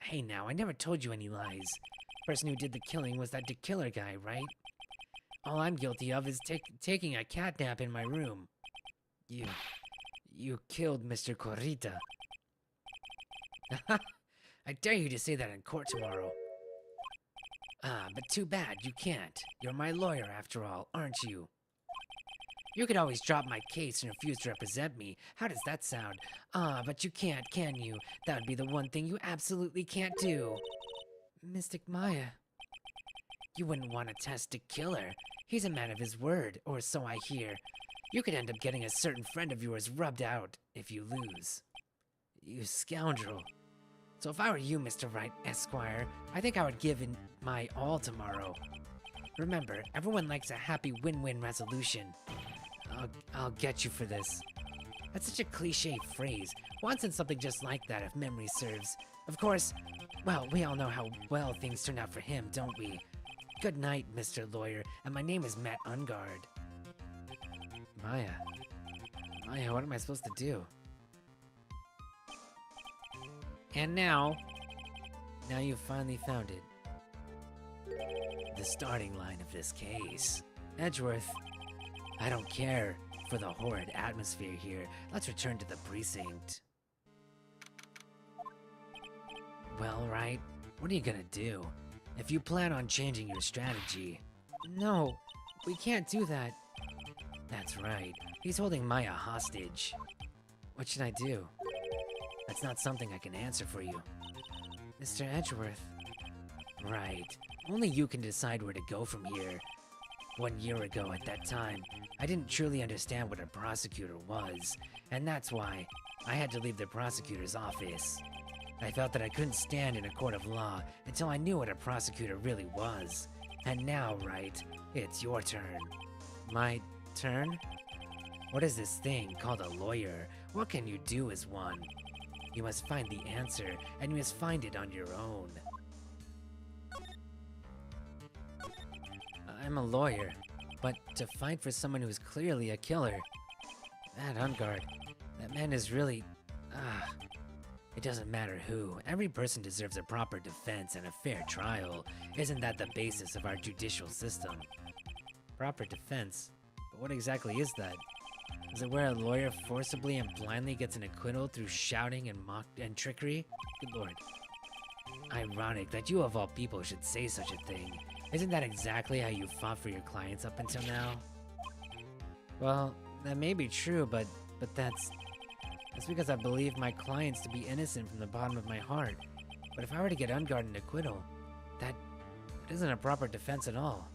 Hey now, I never told you any lies. The person who did the killing was that killer guy, right? All I'm guilty of is taking a cat nap in my room. You killed Mr. Corrita. I dare you to say that in court tomorrow. Ah, but too bad, you can't. You're my lawyer after all, aren't you? You could always drop my case and refuse to represent me. How does that sound? Ah, but you can't, can you? That would be the one thing you absolutely can't do. Mystic Maya. You wouldn't want to test a killer. He's a man of his word, or so I hear. You could end up getting a certain friend of yours rubbed out if you lose. You scoundrel. So if I were you, Mr. Wright, Esquire, I think I would give in my all tomorrow. Remember, everyone likes a happy win-win resolution. I'll get you for this. That's such a cliche phrase. Once said something just like that, if memory serves. Of course, well, we all know how well things turned out for him, don't we? Good night, Mr. Lawyer, and my name is Matt Ungard. Maya, what am I supposed to do? And now you've finally found it. The starting line of this case. Edgeworth, I don't care for the horrid atmosphere here. Let's return to the precinct. Well, Wright, what are you gonna do? If you plan on changing your strategy... No, we can't do that. That's right. He's holding Maya hostage. What should I do? That's not something I can answer for you. Mr. Edgeworth. Right. Only you can decide where to go from here. 1 year ago at that time, I didn't truly understand what a prosecutor was, and that's why I had to leave the prosecutor's office. I felt that I couldn't stand in a court of law until I knew what a prosecutor really was. And now, Wright, it's your turn. My turn? What is this thing called a lawyer? What can you do as one? You must find the answer, and you must find it on your own. I'm a lawyer, but to fight for someone who's clearly a killer... That Ungard, that man is really... It doesn't matter who. Every person deserves a proper defense and a fair trial. Isn't that the basis of our judicial system? Proper defense? But what exactly is that? Is it where a lawyer forcibly and blindly gets an acquittal through shouting and trickery? Good lord. Ironic that you of all people should say such a thing. Isn't that exactly how you fought for your clients up until now? Well, that may be true, but that's because I believe my clients to be innocent from the bottom of my heart. But if I were to get Ungard an acquittal, that isn't a proper defense at all.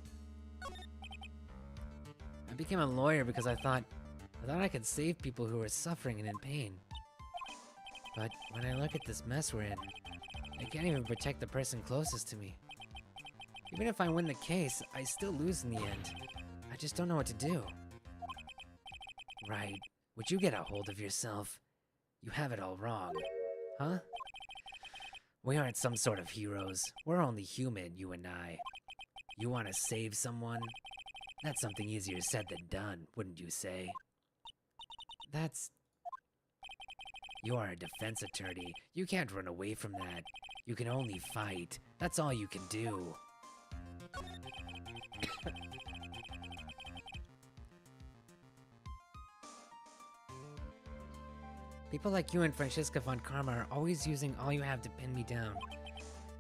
I became a lawyer because I thought I could save people who were suffering and in pain. But when I look at this mess we're in, I can't even protect the person closest to me. Even if I win the case, I still lose in the end. I just don't know what to do. Right. Would you get a hold of yourself? You have it all wrong. Huh? We aren't some sort of heroes. We're only human, you and I. You want to save someone? That's something easier said than done, wouldn't you say? You are a defense attorney. You can't run away from that. You can only fight. That's all you can do. People like you and Francisca von Karma are always using all you have to pin me down.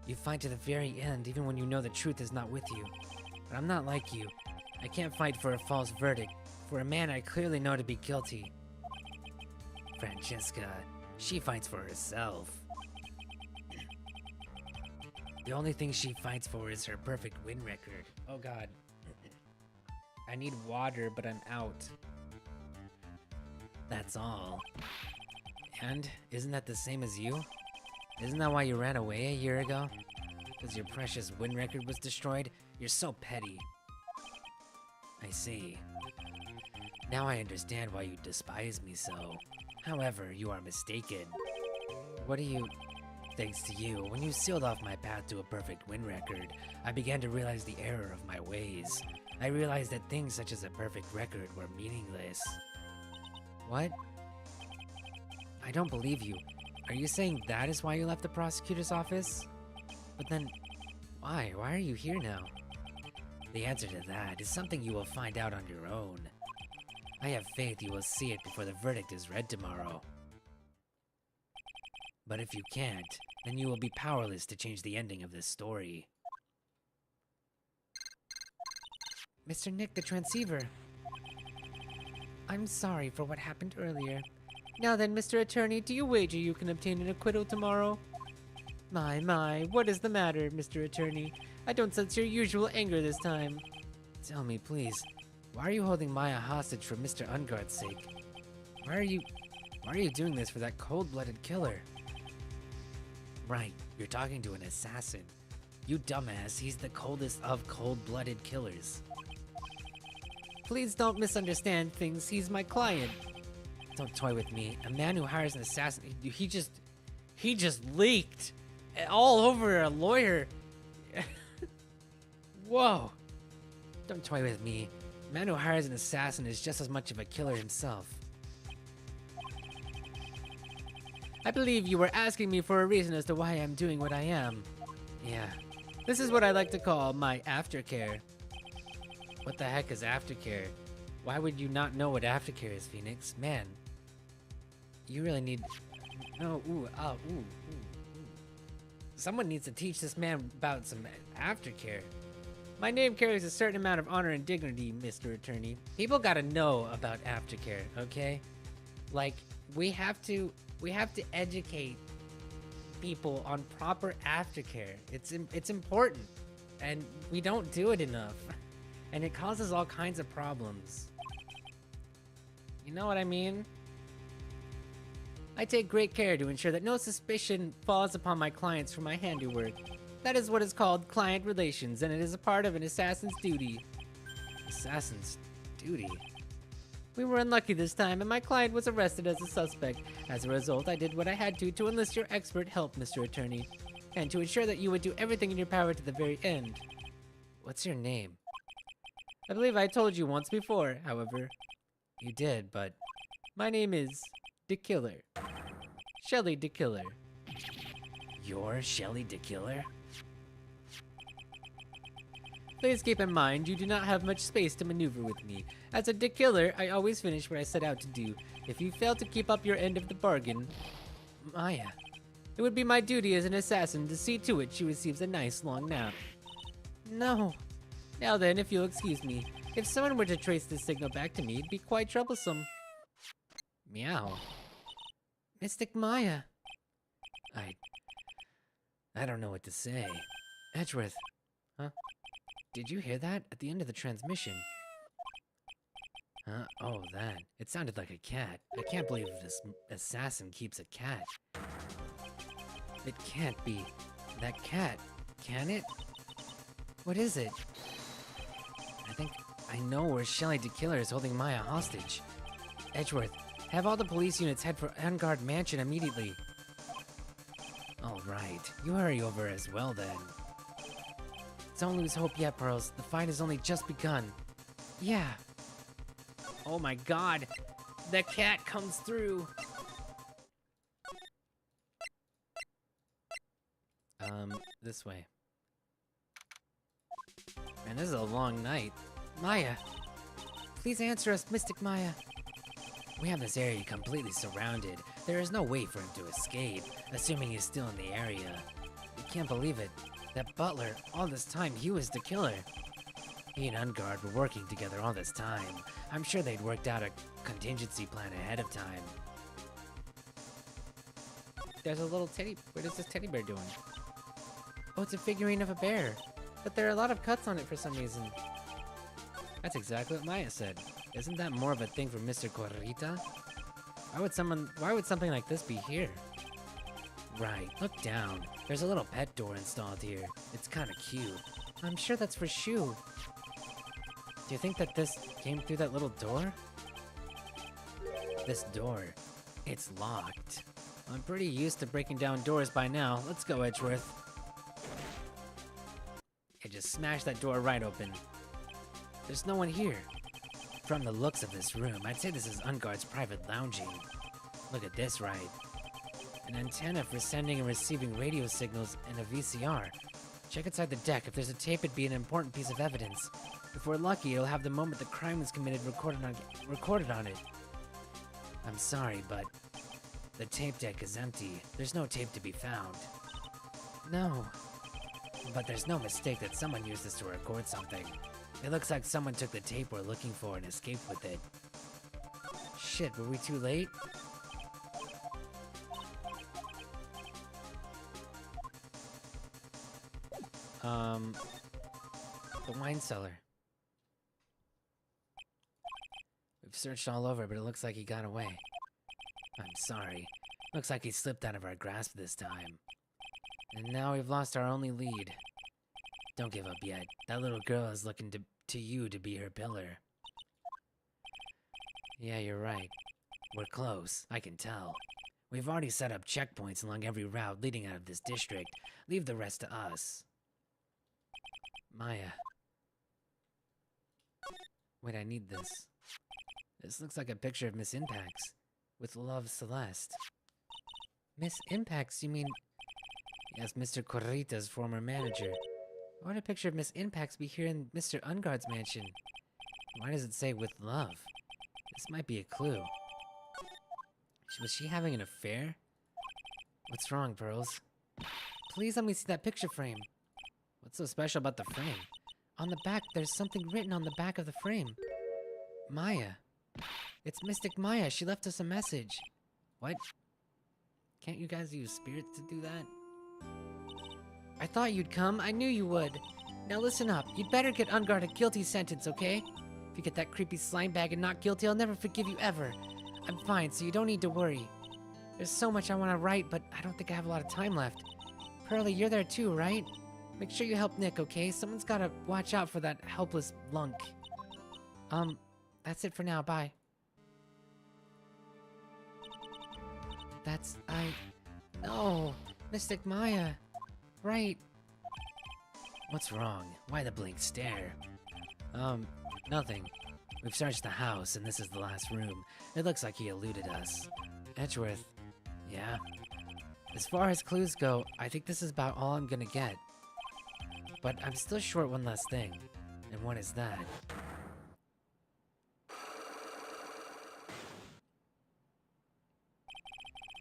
You fight to the very end, even when you know the truth is not with you. But I'm not like you. I can't fight for a false verdict, for a man I clearly know to be guilty. Francisca, she fights for herself. The only thing she fights for is her perfect win record. Oh god. I need water, but I'm out. That's all. And isn't that the same as you? Isn't that why you ran away a year ago? Because your precious win record was destroyed? You're so petty. I see. Now I understand why you despise me so. However, you are mistaken. What do you... Thanks to you, when you sealed off my path to a perfect win record, I began to realize the error of my ways. I realized that things such as a perfect record were meaningless. What? I don't believe you. Are you saying that is why you left the prosecutor's office? But then, why? Why are you here now? The answer to that is something you will find out on your own. I have faith you will see it before the verdict is read tomorrow. But if you can't, then you will be powerless to change the ending of this story. Mr. Nick, the transceiver. I'm sorry for what happened earlier. Now then, Mr. Attorney, do you wager you can obtain an acquittal tomorrow? My, what is the matter, Mr. Attorney? I don't sense your usual anger this time. Tell me, please, why are you holding Maya hostage for Mr. Ungard's sake? Why are you doing this for that cold-blooded killer? Right, you're talking to an assassin. You dumbass, he's the coldest of cold-blooded killers. Please don't misunderstand things, he's my client. Don't toy with me. A man who hires an assassin, he just leaked all over a lawyer. Whoa. Don't toy with me. A man who hires an assassin is just as much of a killer himself. I believe you were asking me for a reason as to why I'm doing what I am. Yeah. This is what I like to call my aftercare. What the heck is aftercare? Why would you not know what aftercare is, Phoenix? Man. You really need... No, ooh. Someone needs to teach this man about some aftercare. My name carries a certain amount of honor and dignity, Mr. Attorney. People gotta know about aftercare, okay? Like, we have to educate people on proper aftercare. It's important, and we don't do it enough. And it causes all kinds of problems. You know what I mean? I take great care to ensure that no suspicion falls upon my clients for my handiwork. That is what is called client relations, and it is a part of an assassin's duty. Assassin's duty? We were unlucky this time, and my client was arrested as a suspect. As a result, I did what I had to enlist your expert help, Mr. Attorney, and to ensure that you would do everything in your power to the very end. What's your name? I believe I told you once before, however. You did, but my name is the Killer. Shelly the Killer. You're Shelly the Killer? Please keep in mind, you do not have much space to maneuver with me. As a Dick Killer, I always finish what I set out to do. If you fail to keep up your end of the bargain... Maya. It would be my duty as an assassin to see to it she receives a nice long nap. No. Now then, if you'll excuse me, if someone were to trace this signal back to me, it'd be quite troublesome. Meow. Mystic Maya. I don't know what to say. Edgeworth. Huh? Did you hear that? At the end of the transmission. Huh? Oh, that. It sounded like a cat. I can't believe this assassin keeps a cat. It can't be that cat, can it? What is it? I think I know where Shelly the Killer is holding Maya hostage. Edgeworth, have all the police units head for Vanguard Mansion immediately. All right, you hurry over as well then. Don't lose hope yet, Pearls. The fight has only just begun. Yeah. Oh my god. The cat comes through. This way. Man, this is a long night. Maya. Please answer us, Mystic Maya. We have this area completely surrounded. There is no way for him to escape, assuming he's still in the area. I can't believe it. That butler, all this time, he was the killer. He and Ungard were working together all this time. I'm sure they'd worked out a contingency plan ahead of time. There's a little teddy. What is this teddy bear doing? Oh, it's a figurine of a bear. But there are a lot of cuts on it for some reason. That's exactly what Maya said. Isn't that more of a thing for Mr. Corrita? Why would something like this be here? Right, look down. There's a little pet door installed here. It's kinda cute. I'm sure that's for Shu. Do you think that this came through that little door? This door, it's locked. I'm pretty used to breaking down doors by now. Let's go, Edgeworth. I just smashed that door right open. There's no one here. From the looks of this room, I'd say this is Ungard's private lounging. Look at this, Wright. An antenna for sending and receiving radio signals and a VCR. Check inside the deck. If there's a tape, it'd be an important piece of evidence. If we're lucky, it'll have the moment the crime was committed recorded on it. I'm sorry, but the tape deck is empty. There's no tape to be found. No. But there's no mistake that someone used this to record something. It looks like someone took the tape we're looking for and escaped with it. Shit, were we too late? The wine cellar. We've searched all over, but it looks like he got away. I'm sorry. Looks like he slipped out of our grasp this time. And now we've lost our only lead. Don't give up yet. That little girl is looking to you to be her pillar. Yeah, you're right. We're close, I can tell. We've already set up checkpoints along every route leading out of this district. Leave the rest to us. Maya. Wait, I need this. This looks like a picture of Miss Impax. With love, Celeste. Miss Impax, you mean... Yes, Mr. Corrita's former manager. Why would a picture of Miss Impax be here in Mr. Ungard's mansion? Why does it say with love? This might be a clue. Was she having an affair? What's wrong, Pearls? Please let me see that picture frame. What's so special about the frame? On the back, there's something written on the back of the frame. Maya. It's Mystic Maya. She left us a message. What? Can't you guys use spirits to do that? I thought you'd come. I knew you would. Now listen up. You'd better get Ungard a guilty sentence, okay? If you get that creepy slime bag and not guilty, I'll never forgive you ever. I'm fine, so you don't need to worry. There's so much I want to write, but I don't think I have a lot of time left. Pearly, you're there too, right? Make sure you help Nick, okay? Someone's gotta watch out for that helpless lunk. That's it for now. Bye. No! Mystic Maya. Right. What's wrong? Why the blank stare? Nothing. We've searched the house, and this is the last room. It looks like he eluded us. Edgeworth. Yeah? As far as clues go, I think this is about all I'm gonna get. But I'm still short one last thing. And what is that?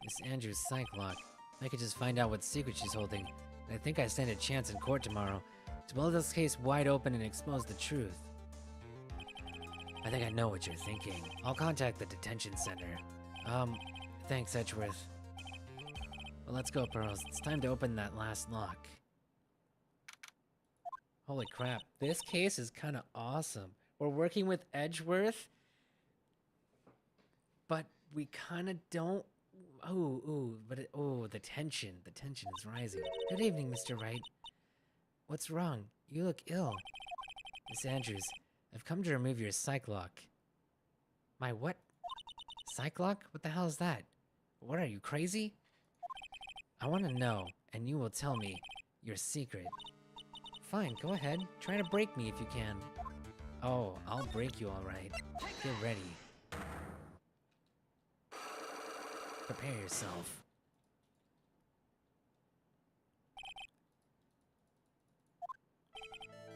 Miss Andrews' psych lock. I could just find out what secret she's holding. And I think I stand a chance in court tomorrow to blow this case wide open and expose the truth. I think I know what you're thinking. I'll contact the detention center. Thanks, Edgeworth. Well, let's go, Pearls. It's time to open that last lock. Holy crap, this case is kind of awesome. We're working with Edgeworth, but we kind of don't... the tension is rising. Good evening, Mr. Wright. What's wrong? You look ill. Miss Andrews, I've come to remove your psych lock. My what? Psych lock? What the hell is that? What are you, crazy? I want to know, and you will tell me your secret. Fine, go ahead. Try to break me if you can. Oh, I'll break you all right. Get ready. Prepare yourself.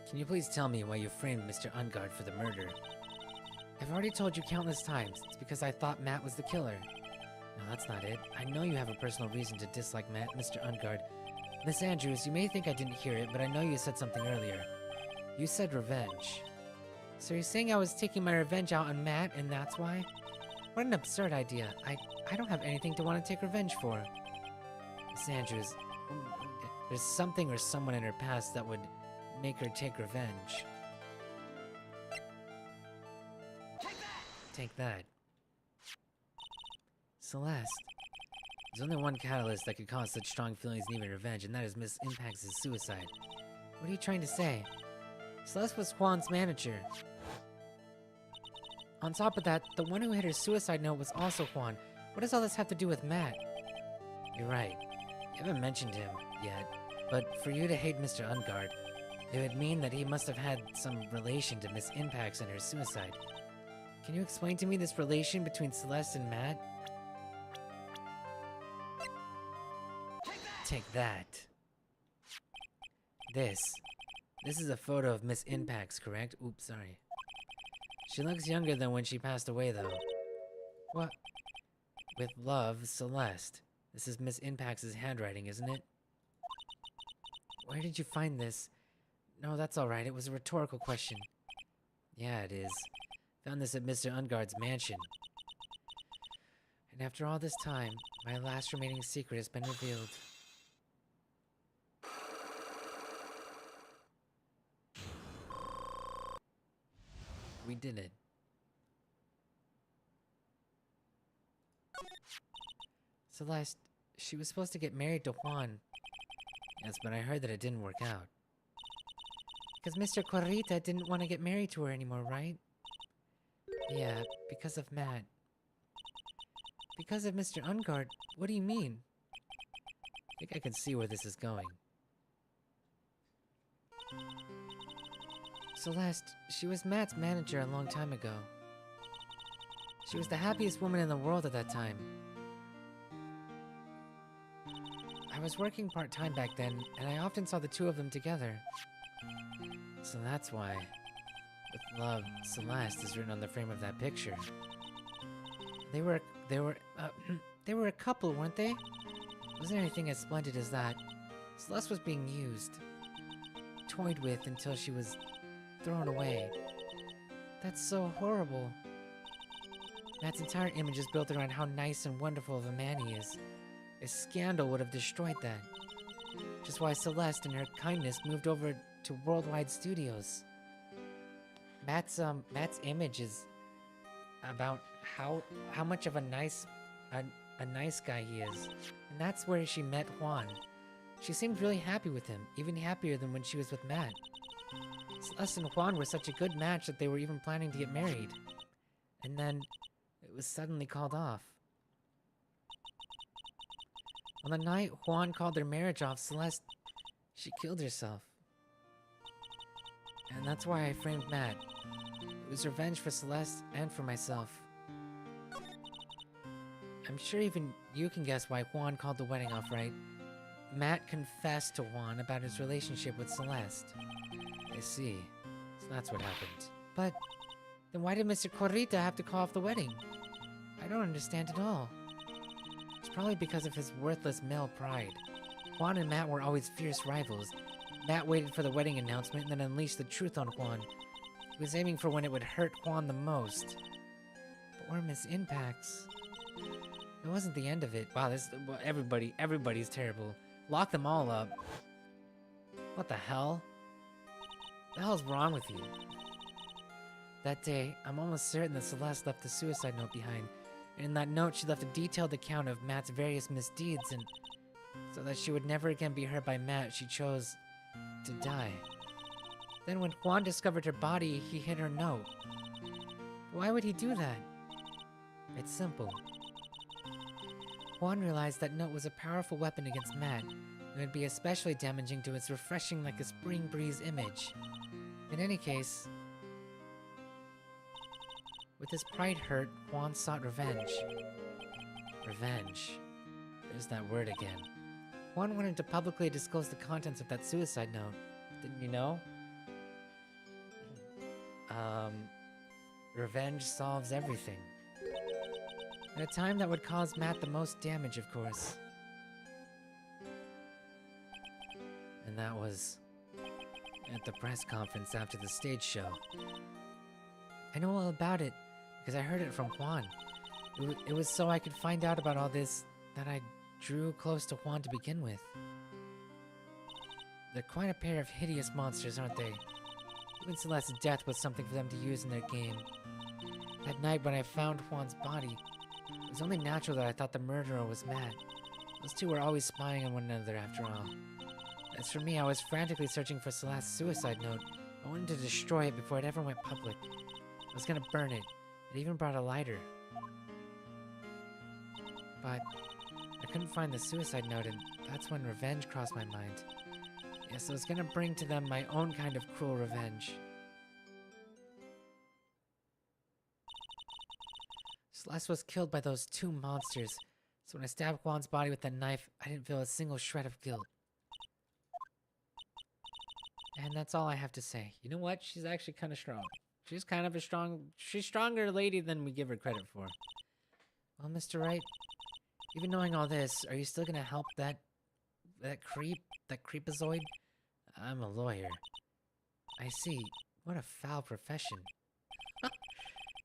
Can you please tell me why you framed Mr. Ungard for the murder? I've already told you countless times. It's because I thought Matt was the killer. No, that's not it. I know you have a personal reason to dislike Matt, Mr. Ungard. Miss Andrews, you may think I didn't hear it, but I know you said something earlier. You said revenge. So you're saying I was taking my revenge out on Matt, and that's why? What an absurd idea. I don't have anything to want to take revenge for. Miss Andrews, there's something or someone in her past that would make her take revenge. Take that. Celeste. There's only one catalyst that could cause such strong feelings and even revenge, and that is Miss Impax's suicide. What are you trying to say? Celeste was Juan's manager. On top of that, the one who hit her suicide note was also Juan. What does all this have to do with Matt? You're right. You haven't mentioned him yet, but for you to hate Mr. Ungard, it would mean that he must have had some relation to Miss Impax and her suicide. Can you explain to me this relation between Celeste and Matt? Take that. This is a photo of Miss Impax, correct? Oops, sorry. She looks younger than when she passed away, though. What? With love, Celeste. This is Miss Impax's handwriting, isn't it? Where did you find this? No, that's alright. It was a rhetorical question. Yeah, it is. Found this at Mr. Ungard's mansion. And after all this time, my last remaining secret has been revealed. We did it. Celeste, she was supposed to get married to Juan. Yes, but I heard that it didn't work out. Because Mr. Corrita didn't want to get married to her anymore, right? Yeah, because of Matt. Because of Mr. Ungard? What do you mean? I think I can see where this is going. Celeste, she was Matt's manager a long time ago. She was the happiest woman in the world at that time. I was working part-time back then, and I often saw the two of them together. So that's why, with love, Celeste is written on the frame of that picture. They were a couple, weren't they? Wasn't anything as splendid as that. Celeste was being used, toyed with until she was thrown away. That's so horrible. Matt's entire image is built around how nice and wonderful of a man he is. A scandal would have destroyed that. Which is why Celeste, in her kindness, moved over to Worldwide Studios. Matt's image is about how much of a nice guy he is. And that's where she met Juan. She seemed really happy with him, even happier than when she was with Matt. Celeste and Juan were such a good match that they were even planning to get married. And then, it was suddenly called off. On the night Juan called their marriage off, Celeste, she killed herself. And that's why I framed Matt. It was revenge for Celeste and for myself. I'm sure even you can guess why Juan called the wedding off, right? Matt confessed to Juan about his relationship with Celeste. I see. So that's what happened. But then why did Mr. Corrita have to call off the wedding? I don't understand at all. It's probably because of his worthless male pride. Juan and Matt were always fierce rivals. Matt waited for the wedding announcement and then unleashed the truth on Juan. He was aiming for when it would hurt Juan the most. But where Miss Impax? It wasn't the end of it. Wow, everybody's terrible. Lock them all up. What the hell? The hell's wrong with you? That day, I'm almost certain that Celeste left the suicide note behind. And in that note, she left a detailed account of Matt's various misdeeds, and so that she would never again be hurt by Matt, she chose to die. Then when Juan discovered her body, he hid her note. Why would he do that? It's simple. Juan realized that note was a powerful weapon against Matt, and would be especially damaging to its refreshing like a spring breeze image. In any case, with his pride hurt, Juan sought revenge. Revenge. There's that word again. Juan wanted to publicly disclose the contents of that suicide note. Didn't you know? Revenge solves everything. At a time that would cause Matt the most damage, of course. And that was at the press conference after the stage show. I know all about it because I heard it from Juan. It was so I could find out about all this that I drew close to Juan to begin with. They're quite a pair of hideous monsters, aren't they? Even Celeste's death was something for them to use in their game. That night when I found Juan's body, it was only natural that I thought the murderer was Matt. Those two were always spying on one another after all. As for me, I was frantically searching for Celeste's suicide note. I wanted to destroy it before it ever went public. I was gonna burn it. It even brought a lighter. But I couldn't find the suicide note, and that's when revenge crossed my mind. Yes, I was gonna bring to them my own kind of cruel revenge. Celeste was killed by those two monsters, so when I stabbed Juan's body with that knife, I didn't feel a single shred of guilt. And that's all I have to say. You know what? She's actually kind of strong. She's kind of she's stronger lady than we give her credit for. Well, Mr. Wright, even knowing all this, are you still gonna help that creepazoid? I'm a lawyer. I see. What a foul profession.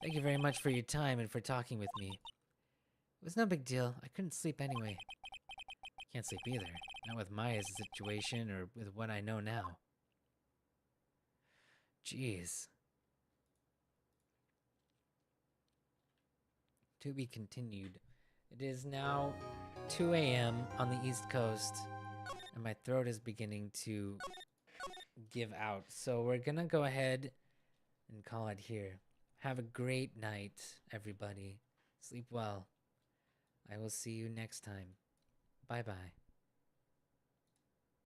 Thank you very much for your time and for talking with me. It was no big deal. I couldn't sleep anyway. Can't sleep either. Not with Maya's situation or with what I know now. Jeez. To be continued. It is now 2 a.m. on the East Coast, and my throat is beginning to give out. So we're gonna go ahead and call it here. Have a great night, everybody. Sleep well. I will see you next time. Bye-bye.